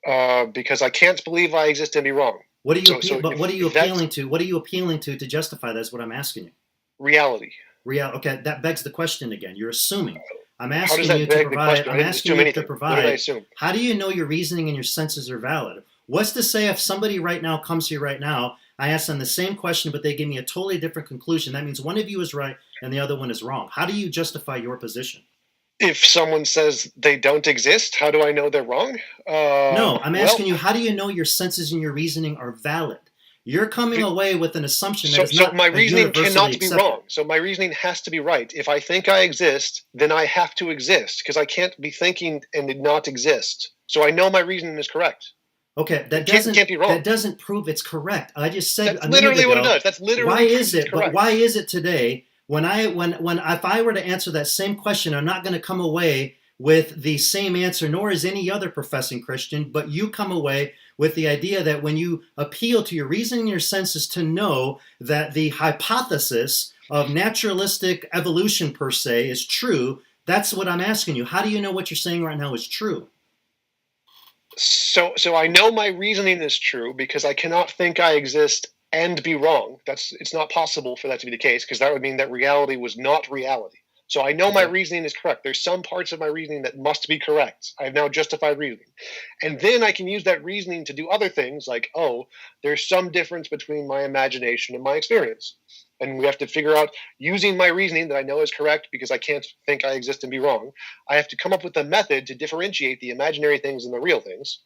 Because I can't believe I exist and be wrong. What are you? What are you appealing to? What are you appealing to justify that? Is what I'm asking you. Reality. Okay, that begs the question again. You're assuming. I'm asking How does that you beg to provide. the I'm question? asking you to provide. What did I assume? How do you know your reasoning and your senses are valid? What's to say if somebody right now comes here right now, I ask them the same question, but they give me a totally different conclusion? That means one of you is right and the other one is wrong. How do you justify your position? If someone says they don't exist, how do I know they're wrong? No, I'm asking you, how do you know your senses and your reasoning are valid? You're coming away with an assumption that is not so my reasoning cannot be accepted. wrong. So my reasoning has to be right. If I think I exist, then I have to exist because I can't be thinking and not exist. So I know my reasoning is correct. Okay, that can't be wrong. That doesn't prove it's correct. I just said that's literally what it does. That's literally why is it? Correct. But why is it today? When if I were to answer that same question, I'm not going to come away with the same answer, nor is any other professing Christian, but you come away with the idea that when you appeal to your reasoning and your senses to know that the hypothesis of naturalistic evolution per se is true, that's what I'm asking you. How do you know what you're saying right now is true? So I know my reasoning is true because I cannot think I exist and be wrong. It's not possible for that to be the case because that would mean that reality was not reality. So I know my reasoning is correct. There's some parts of my reasoning that must be correct. I have now justified reasoning. And then I can use that reasoning to do other things like, oh, there's some difference between my imagination and my experience. And we have to figure out, using my reasoning that I know is correct because I can't think I exist and be wrong, I have to come up with a method to differentiate the imaginary things and the real things.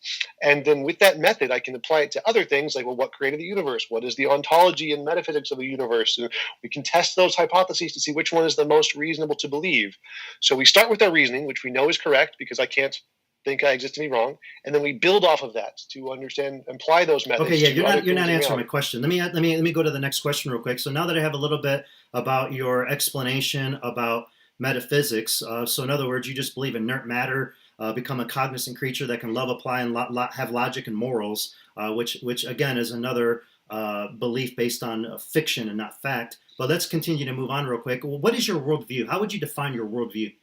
And then with that method, I can apply it to other things like, well, what created the universe? What is the ontology and metaphysics of the universe? And we can test those hypotheses to see which one is the most reasonable to believe. So we start with our reasoning, which we know is correct because I can't think I exist to be wrong, and then we build off of that to understand, apply those methods. Okay, yeah, you're not answering my question. Let me go to the next question real quick. So now that I have a little bit about your explanation about metaphysics, so in other words, you just believe inert matter, become a cognizant creature that can love, apply, and have logic and morals, which again is another belief based on fiction and not fact. But let's continue to move on real quick. Well, what is your worldview? How would you define your worldview?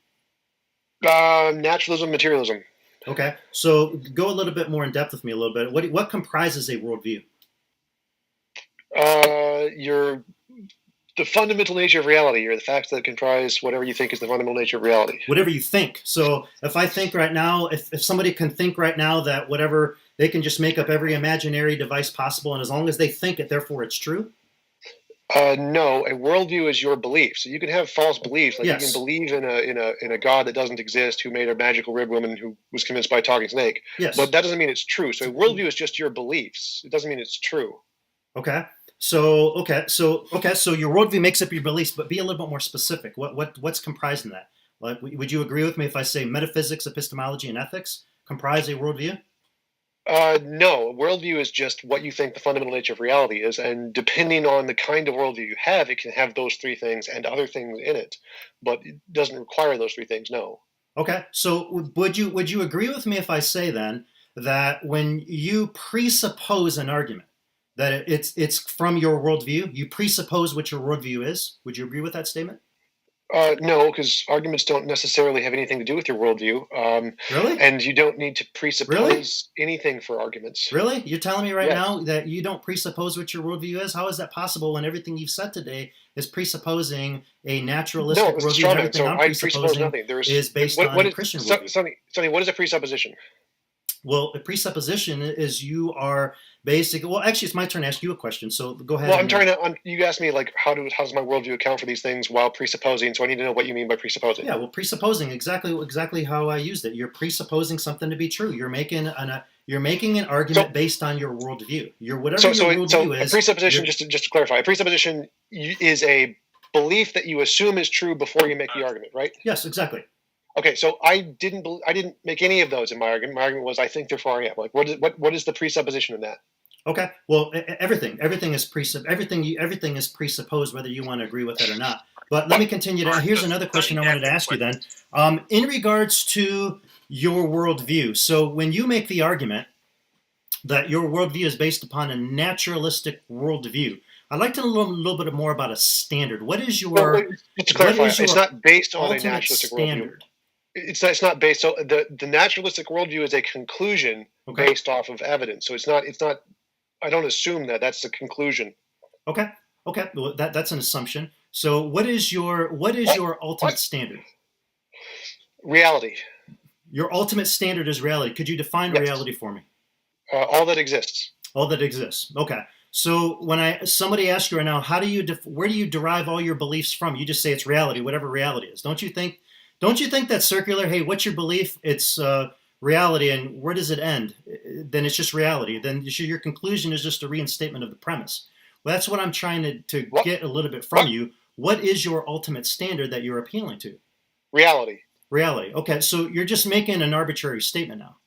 Naturalism, materialism. Okay, so go a little bit more in depth with me a little bit. What comprises a worldview? The fundamental nature of reality, or the facts that comprise whatever you think is the fundamental nature of reality. Whatever you think. So if I think right now, if somebody can think right now that whatever, they can just make up every imaginary device possible, and as long as they think it, therefore it's true? No, a worldview is your belief. So you can have false beliefs, like you can Yes. believe in a god that doesn't exist, who made a magical rib woman who was convinced by a talking snake. Yes. But that doesn't mean it's true. So a worldview is just your beliefs. It doesn't mean it's true. Okay. So your worldview makes up your beliefs, but be a little bit more specific. What's comprised in that? Like, would you agree with me if I say metaphysics, epistemology, and ethics comprise a worldview? No, a worldview is just what you think the fundamental nature of reality is, and depending on the kind of worldview you have, it can have those three things and other things in it, but it doesn't require those three things. No. Okay. So would you agree with me if I say then that when you presuppose an argument that it's from your worldview, you presuppose what your worldview is? Would you agree with that statement? No, because arguments don't necessarily have anything to do with your worldview. Really? And you don't need to presuppose anything for arguments. Really? You're telling me right Yes. now that you don't presuppose what your worldview is? How is that possible when everything you've said today is presupposing a naturalistic No, it's a worldview? straw And man. everything So I'm I presuppose presupposing nothing. is based on a Christian worldview. Sonny, what is a presupposition? Well, a presupposition is you are basic. Well, actually, it's my turn to ask you a question. So go ahead. Well, you asked me like how does my worldview account for these things while presupposing? So I need to know what you mean by presupposing. Yeah, well, presupposing exactly how I used it. You're presupposing something to be true. You're making an argument based on your worldview. Whatever your worldview is. A presupposition, just to clarify, a presupposition is a belief that you assume is true before you make the argument, right? Yes, exactly. Okay, so I didn't make any of those in my argument. My argument was I think therefore I am. Like, what is the presupposition in that? Okay. Well, everything is everything is presupposed, whether you want to agree with it or not. But let me continue. Here's another question I wanted to ask you then. In regards to your worldview, so when you make the argument that your worldview is based upon a naturalistic worldview, I'd like to know a little bit more about a standard. What is your? Just to clarify, it's not based on a ultimate naturalistic standard? worldview. It's not based. So the naturalistic worldview is a conclusion based off of evidence. So it's not. I don't assume that that's the conclusion. Okay. Well, that's an assumption. So what is your ultimate standard? Reality. Your ultimate standard is reality. Could you define reality for me? All that exists. All that exists. Okay. So when somebody asks you right now, where do you derive all your beliefs from? You just say it's reality, whatever reality is. Don't you think that's circular? Hey, what's your belief? It's reality, and where does it end? Then it's just reality. Then your conclusion is just a reinstatement of the premise. Well, that's what I'm trying to get a little bit from you. What is your ultimate standard that you're appealing to? Reality. Reality. Okay, so you're just making an arbitrary statement now.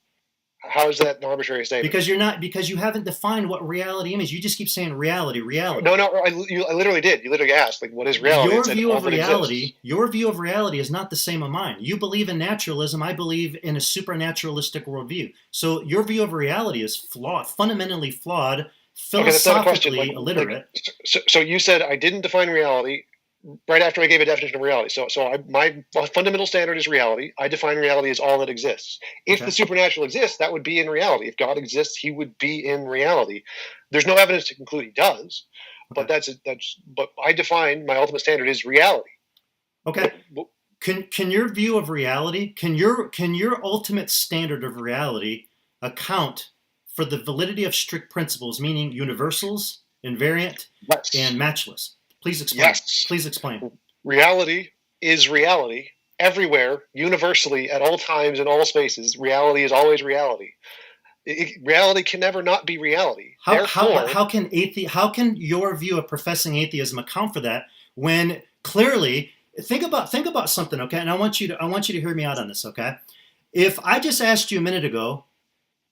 How is that an arbitrary statement? Because you haven't defined what reality means. You just keep saying reality. No, I literally did. You literally asked, like, what is reality? Your view of reality is not the same as mine. You believe in naturalism. I believe in a supernaturalistic worldview. So your view of reality is flawed, fundamentally flawed, philosophically illiterate. So you said I didn't define reality right after I gave a definition of reality. So my fundamental standard is reality. I define reality as all that exists. If the supernatural exists, that would be in reality. If God exists, he would be in reality. There's no evidence to conclude he does, but but I define my ultimate standard is reality. Okay. Can your view of reality, can your ultimate standard of reality account for the validity of strict principles, meaning universals, invariant, and matchless? Please explain. Yes. Please explain. Reality is reality everywhere, universally, at all times, in all spaces. Reality is always reality. Reality can never not be reality. How can your view of professing atheism account for that when clearly think about something, okay? And I want you to hear me out on this, okay? If I just asked you a minute ago,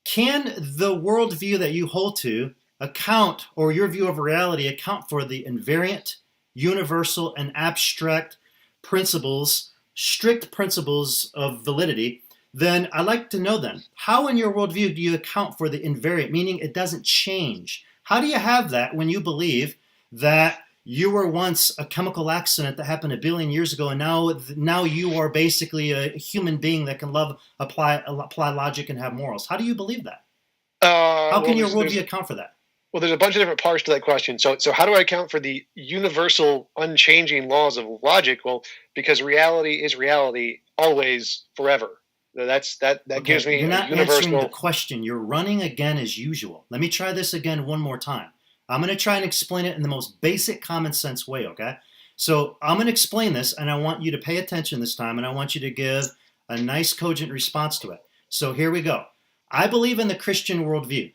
can the worldview that you hold to account, or your view of reality account for the invariant, universal, and abstract principles, strict principles of validity, then I'd like to know then, how in your worldview do you account for the invariant, meaning it doesn't change? How do you have that when you believe that you were once a chemical accident that happened 1 billion years ago, and now you are basically a human being that can love, apply logic, and have morals? How do you believe that? How can your worldview account for that? Well, there's a bunch of different parts to that question. So how do I account for the universal, unchanging laws of logic? Well, because reality is reality, always, forever. That gives me You're not a universal. answering the question. You're running again as usual. Let me try this again one more time. I'm going to try and explain it in the most basic common sense way, okay? So I'm going to explain this, and I want you to pay attention this time, and I want you to give a nice, cogent response to it. So here we go. I believe in the Christian worldview.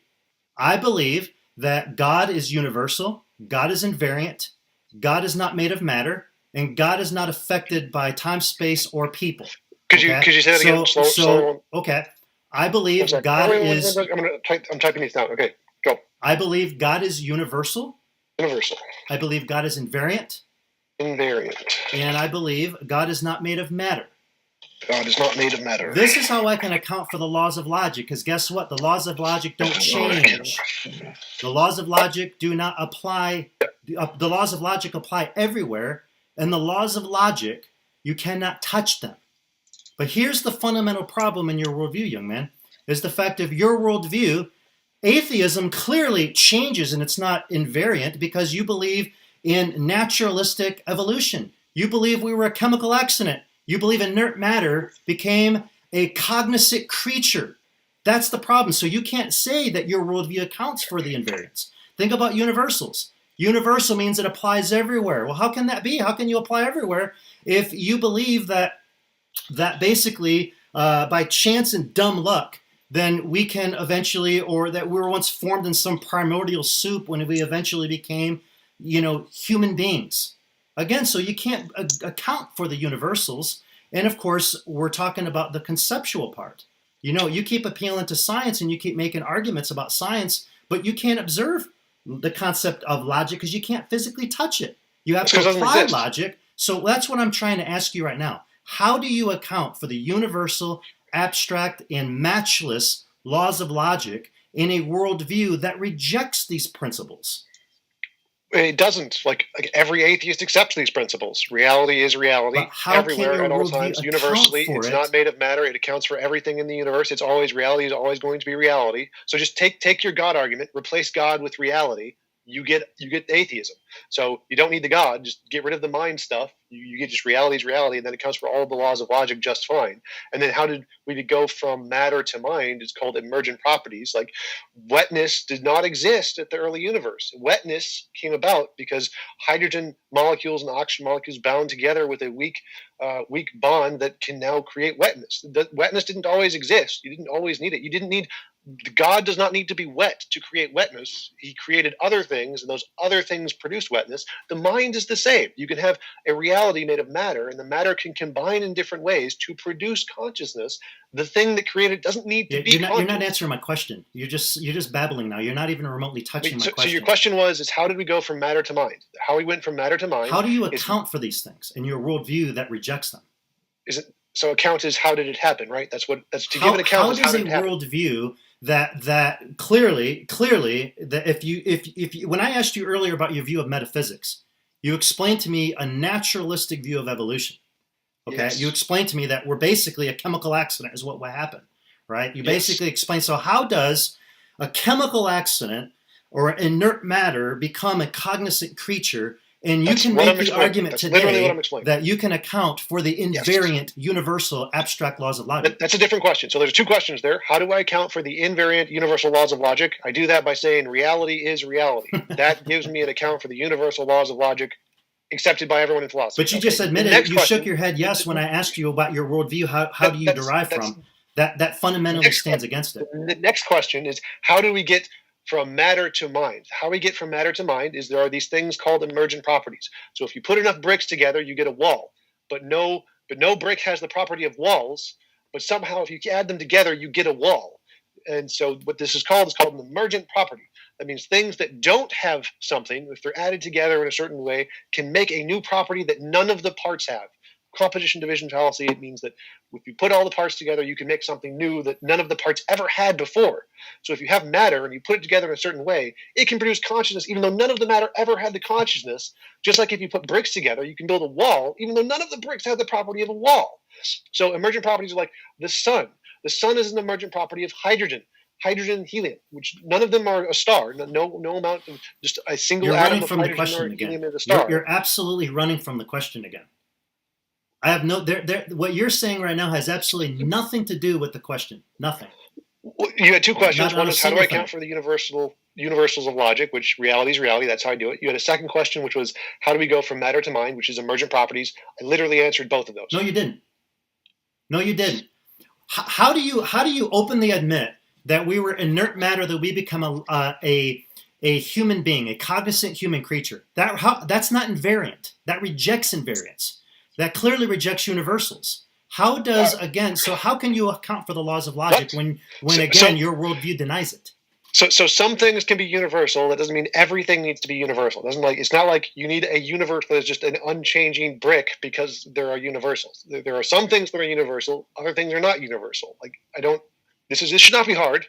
I believe that God is universal, God is invariant, God is not made of matter, and God is not affected by time, space, or people. Could you say that again? Slow. Okay. I believe I'm God is. I'm typing these down. Okay, go. I believe God is universal. Universal. I believe God is invariant. Invariant. And I believe God is not made of matter. God is not made of matter. This is how I can account for the laws of logic, because guess what? The laws of logic don't change. The laws of logic do not apply. The laws of logic apply everywhere, and the laws of logic, you cannot touch them. But here's the fundamental problem in your worldview, young man, is the fact of your worldview. Atheism clearly changes, and it's not invariant because you believe in naturalistic evolution. You believe we were a chemical accident. You believe inert matter became a cognizant creature. That's the problem. So you can't say that your worldview accounts for the invariance. Think about universals. Universal means it applies everywhere. Well, how can that be? How can you apply everywhere if you believe that basically by chance and dumb luck, then we can eventually, or that we were once formed in some primordial soup when we eventually became, human beings. Again, so you can't account for the universals. And of course, we're talking about the conceptual part. You keep appealing to science and you keep making arguments about science, but you can't observe the concept of logic because you can't physically touch it. You have to apply logic. So that's what I'm trying to ask you right now. How do you account for the universal, abstract, and matchless laws of logic in a worldview that rejects these principles? It doesn't. Like every atheist accepts these principles. Reality is reality everywhere at all times, universally. It's not made of matter. It accounts for everything in the universe. It's always reality. Is always going to be reality. So just take your God argument, replace God with reality. You get atheism. So you don't need the God. Just get rid of the mind stuff. You get just reality is reality, and then it counts for all the laws of logic just fine. And then how did we go from matter to mind? It's called emergent properties. Like wetness did not exist at the early universe. Wetness came about because hydrogen molecules and oxygen molecules bound together with a weak bond that can now create wetness. The wetness didn't always exist. You didn't always need it. You didn't need. God does not need to be wet to create wetness. He created other things, and those other things produce wetness. The mind is the same. You can have a reality made of matter, and the matter can combine in different ways to produce consciousness. The thing that created doesn't need to be conscious. You're not answering my question. You're just babbling now. You're not even remotely touching my question. So your question is how did we go from matter to mind? How we went from matter to mind. How do you account for these things in your worldview that rejects them? So account is how did it happen, right? That's to give an account. How does a worldview that clearly that if you when I asked you earlier about your view of metaphysics, you explained to me a naturalistic view of evolution. Okay, yes. You explained to me that we're basically a chemical accident is what happened, right? You basically explained. So how does a chemical accident or inert matter become a cognizant creature? And you can make the argument today that you can account for the invariant, universal, abstract laws of logic. That's a different question. So there's two questions there. How do I account for the invariant, universal laws of logic? I do that by saying reality is reality. That gives me an account for the universal laws of logic accepted by everyone in philosophy. But you just admitted, you shook your head yes when I asked you about your worldview. How do you derive from that fundamentally stands against it? The next question is, how do we get from matter to mind? How we get from matter to mind is there are these things called emergent properties. So if you put enough bricks together, you get a wall. But no brick has the property of walls. But somehow, if you add them together, you get a wall. And so what this is called an emergent property. That means things that don't have something, if they're added together in a certain way, can make a new property that none of the parts have. Composition division fallacy, it means that if you put all the parts together, you can make something new that none of the parts ever had before. So if you have matter and you put it together in a certain way, it can produce consciousness even though none of the matter ever had the consciousness. Just like if you put bricks together, you can build a wall even though none of the bricks have the property of a wall. So emergent properties are like the sun. The sun is an emergent property of hydrogen and helium, which none of them are a star. No amount of just a single atom of hydrogen or helium is a star. You're absolutely running from the question again. I have what you're saying right now has absolutely nothing to do with the question. Nothing. Well, you had two questions. Not One a is, how do single I account thing. for the universals of logic, which reality is reality. That's how I do it. You had a second question, which was, how do we go from matter to mind, which is emergent properties. I literally answered both of those. No, you didn't. No, you didn't. How do you openly admit that we were inert matter, that we become a human being, a cognizant human creature? That's not invariant. That rejects invariance. That clearly rejects universals. How can you account for the laws of logic when your worldview denies it? So some things can be universal. That doesn't mean everything needs to be universal. It's not like you need a universe that is just an unchanging brick because there are universals. There are some things that are universal. Other things are not universal. This should not be hard.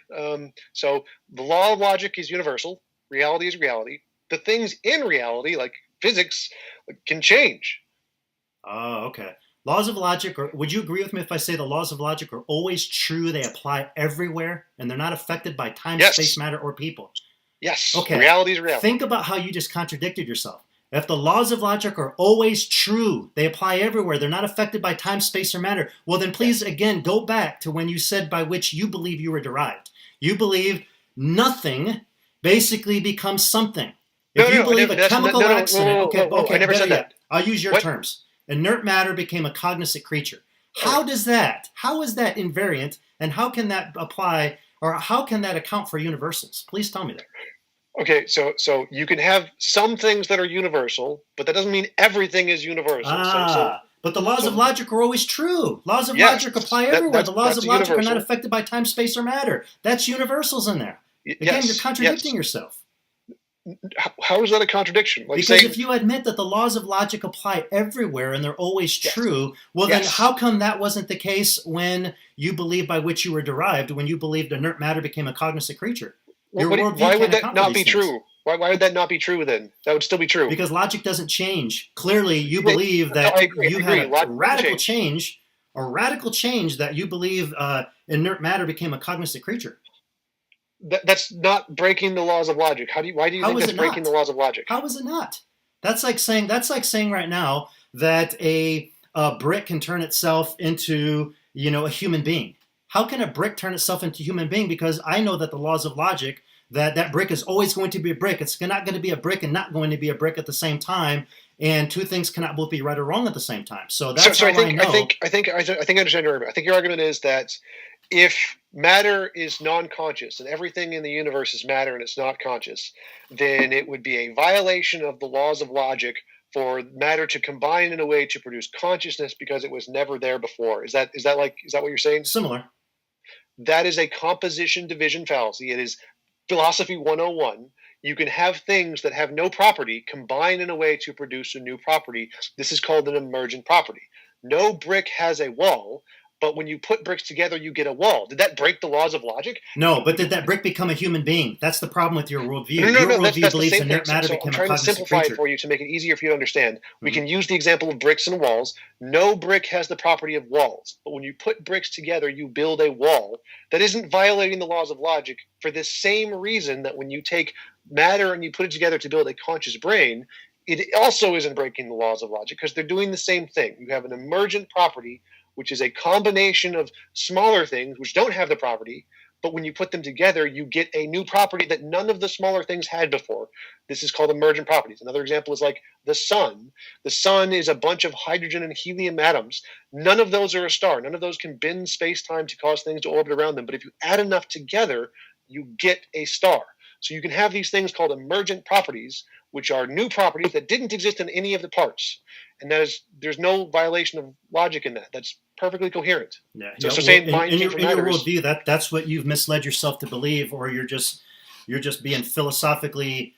So the law of logic is universal. Reality is reality. The things in reality, like physics, can change. Oh, okay. Laws of logic, would you agree with me if I say the laws of logic are always true? They apply everywhere, and they're not affected by time, Yes. space, matter, or people. Yes. Okay. Reality is reality. Think about how you just contradicted yourself. If the laws of logic are always true, they apply everywhere, they're not affected by time, space, or matter, well then please again go back to when you said by which you believe you were derived. You believe nothing basically becomes something. If you believe a chemical accident, I never said that. I'll use your terms. Inert matter became a cognizant creature. How is that invariant, and how can that apply, or how can that account for universals? Please tell me that. Okay, so you can have some things that are universal, but that doesn't mean everything is universal. But the laws of logic are always true. Laws of logic apply everywhere. The laws of logic are not affected by time, space, or matter. That's universals in there. Again, you're contradicting yourself. How is that a contradiction? Because if you admit that the laws of logic apply everywhere and they're always true, well then how come that wasn't the case when you believed by which you were derived, when you believed inert matter became a cognizant creature? Why would that not be true? Why would that not be true then? That would still be true. Because logic doesn't change. Clearly, you believe that you had a radical change that you believe inert matter became a cognizant creature. That's not breaking the laws of logic. Why do you think that's breaking the laws of logic? How is it not? That's like saying right now that a brick can turn itself into a human being. How can a brick turn itself into a human being? Because I know that the laws of logic, that brick is always going to be a brick. It's not going to be a brick and not going to be a brick at the same time. And two things cannot both be right or wrong at the same time. So that's how I know. I think I understand your argument. I think your argument is that if matter is non-conscious and everything in the universe is matter and it's not conscious, then it would be a violation of the laws of logic for matter to combine in a way to produce consciousness because it was never there before. Is that what you're saying? Similar. That is a composition division fallacy. It is philosophy 101. You can have things that have no property combine in a way to produce a new property. This is called an emergent property. No brick has a wall, but when you put bricks together, you get a wall. Did that break the laws of logic? No, but did that brick become a human being? That's the problem with your worldview. No, your worldview that's believes the same inert thing. matter So became I'm a trying to cognizant simplify creature. it for you to make it easier for you to understand. We can use the example of bricks and walls. No brick has the property of walls, but when you put bricks together, you build a wall that isn't violating the laws of logic for the same reason that when you take matter and you put it together to build a conscious brain, it also isn't breaking the laws of logic because they're doing the same thing. You have an emergent property, which is a combination of smaller things which don't have the property, but when you put them together, you get a new property that none of the smaller things had before. This is called emergent properties. Another example is like the sun. The sun is a bunch of hydrogen and helium atoms. None of those are a star. None of those can bend space-time to cause things to orbit around them. But if you add enough together, you get a star. So you can have these things called emergent properties, which are new properties that didn't exist in any of the parts. And there's no violation of logic in that. That's perfectly coherent. Yeah. So saying in your worldview, that's what you've misled yourself to believe, or you're just being philosophically.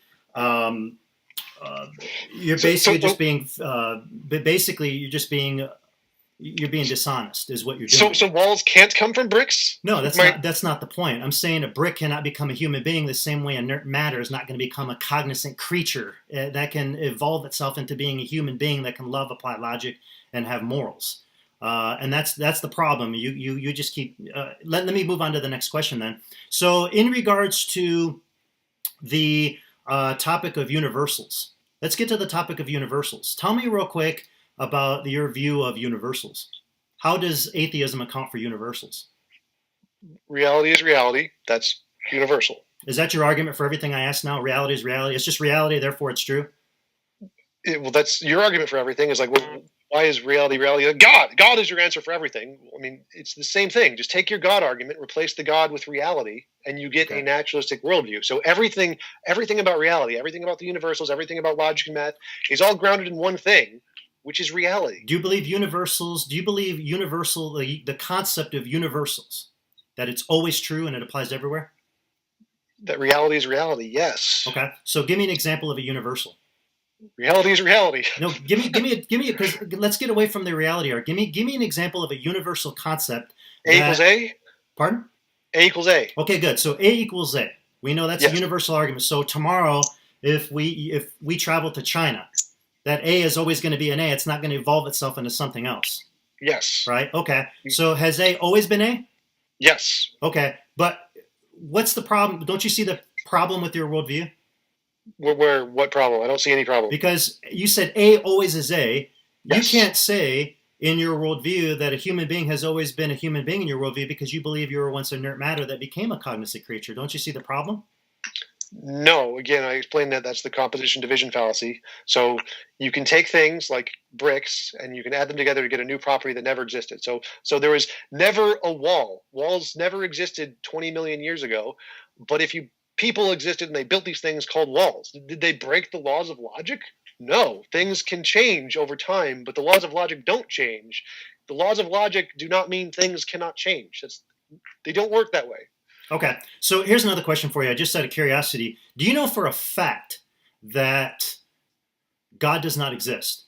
You're being dishonest, is what you're doing. So walls can't come from bricks? No, that's not the point. I'm saying a brick cannot become a human being the same way inert matter is not going to become a cognizant creature that can evolve itself into being a human being that can love, apply logic, and have morals. And that's the problem. You just keep. Let me move on to the next question then. So in regards to the topic of universals, let's get to the topic of universals. Tell me real quick about your view of universals. How does atheism account for universals? Reality is reality. That's universal. Is that your argument for everything I ask now? Reality is reality. It's just reality, therefore it's true. Well, that's your argument for everything. Is like, well, why is reality reality? God is your answer for everything. I mean, it's the same thing. Just take your God argument, replace the God with reality, and you get a naturalistic worldview. So everything about reality, everything about the universals, everything about logic and math is all grounded in one thing, which is reality. Do you believe universals? Do you believe universal, the concept of universals, that it's always true and it applies everywhere? That reality is reality. Yes. Okay. So give me an example of a universal. Reality is reality. No, give me, because let's get away from the reality art. Give me an example of a universal concept. A equals A. Pardon? A equals A. Okay, good. So A equals A. We know that's a universal argument. So tomorrow, if we travel to China, that A is always going to be an A. It's not going to evolve itself into something else. Yes. Right? Okay. So has A always been A? Yes. Okay. But what's the problem? Don't you see the problem with your worldview? Where what problem? I don't see any problem. Because you said A always is A. Yes. You can't say in your worldview that a human being has always been a human being in your worldview because you believe you were once inert matter that became a cognizant creature. Don't you see the problem? No. Again, I explained that that's the composition division fallacy. So you can take things like bricks and you can add them together to get a new property that never existed. So there was never a wall. Walls never existed 20 million years ago. But if people existed and they built these things called walls, did they break the laws of logic? No. Things can change over time, but the laws of logic don't change. The laws of logic do not mean things cannot change. They don't work that way. Okay, so here's another question for you. Just out of curiosity, do you know for a fact that God does not exist?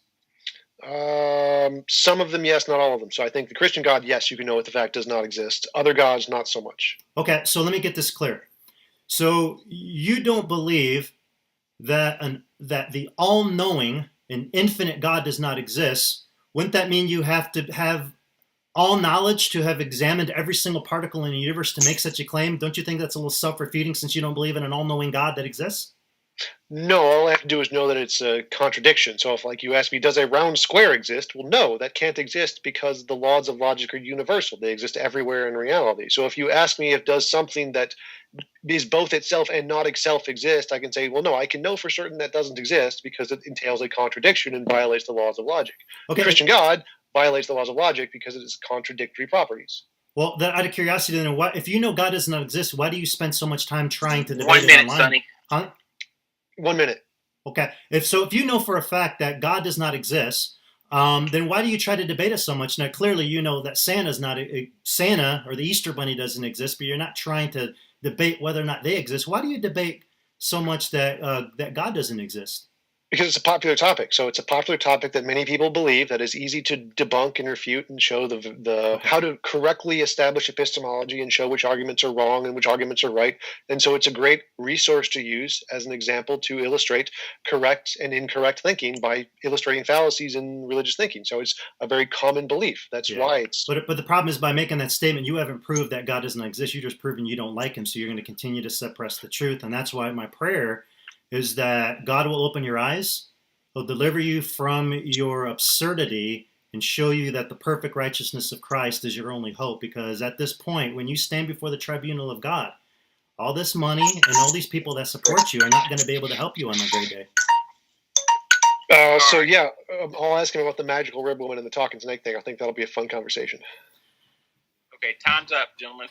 Some of them, yes, not all of them. So I think the Christian God, yes, you can know what the fact does not exist. Other gods, not so much. Okay, so let me get this clear. So you don't believe that the all-knowing and infinite God does not exist. Wouldn't that mean you have to have all knowledge to have examined every single particle in the universe to make such a claim? Don't you think that's a little self-refuting since you don't believe in an all-knowing God that exists? No, all I have to do is know that it's a contradiction. So if you ask me, does a round square exist? Well, no, that can't exist because the laws of logic are universal. They exist everywhere in reality. So if you ask me if does something that is both itself and not itself exist, I can say, well, no, I can know for certain that doesn't exist because it entails a contradiction and violates the laws of logic. Okay. The Christian God violates the laws of logic because it is contradictory properties. Well, out of curiosity, then, if you know God does not exist, why do you spend so much time trying to debate 1 minute, it online? Sonny. Huh? 1 minute. Okay. If you know for a fact that God does not exist, then why do you try to debate it so much? Now, clearly, you know that Santa or the Easter Bunny doesn't exist, but you're not trying to debate whether or not they exist. Why do you debate so much that God doesn't exist? Because it's a popular topic. So it's a popular topic that many people believe that is easy to debunk and refute and show how to correctly establish epistemology and show which arguments are wrong and which arguments are right. And so it's a great resource to use as an example to illustrate correct and incorrect thinking by illustrating fallacies in religious thinking. So it's a very common belief. That's why it's... But the problem is by making that statement, you haven't proved that God doesn't exist. You're just proving you don't like him. So you're going to continue to suppress the truth. And that's why my prayer is that God will open your eyes, he'll deliver you from your absurdity, and show you that the perfect righteousness of Christ is your only hope. Because at this point, when you stand before the tribunal of God, all this money and all these people that support you are not going to be able to help you on that great day. I'll ask him about the magical rib woman and the talking snake thing. I think that'll be a fun conversation. Okay, time's up, gentlemen.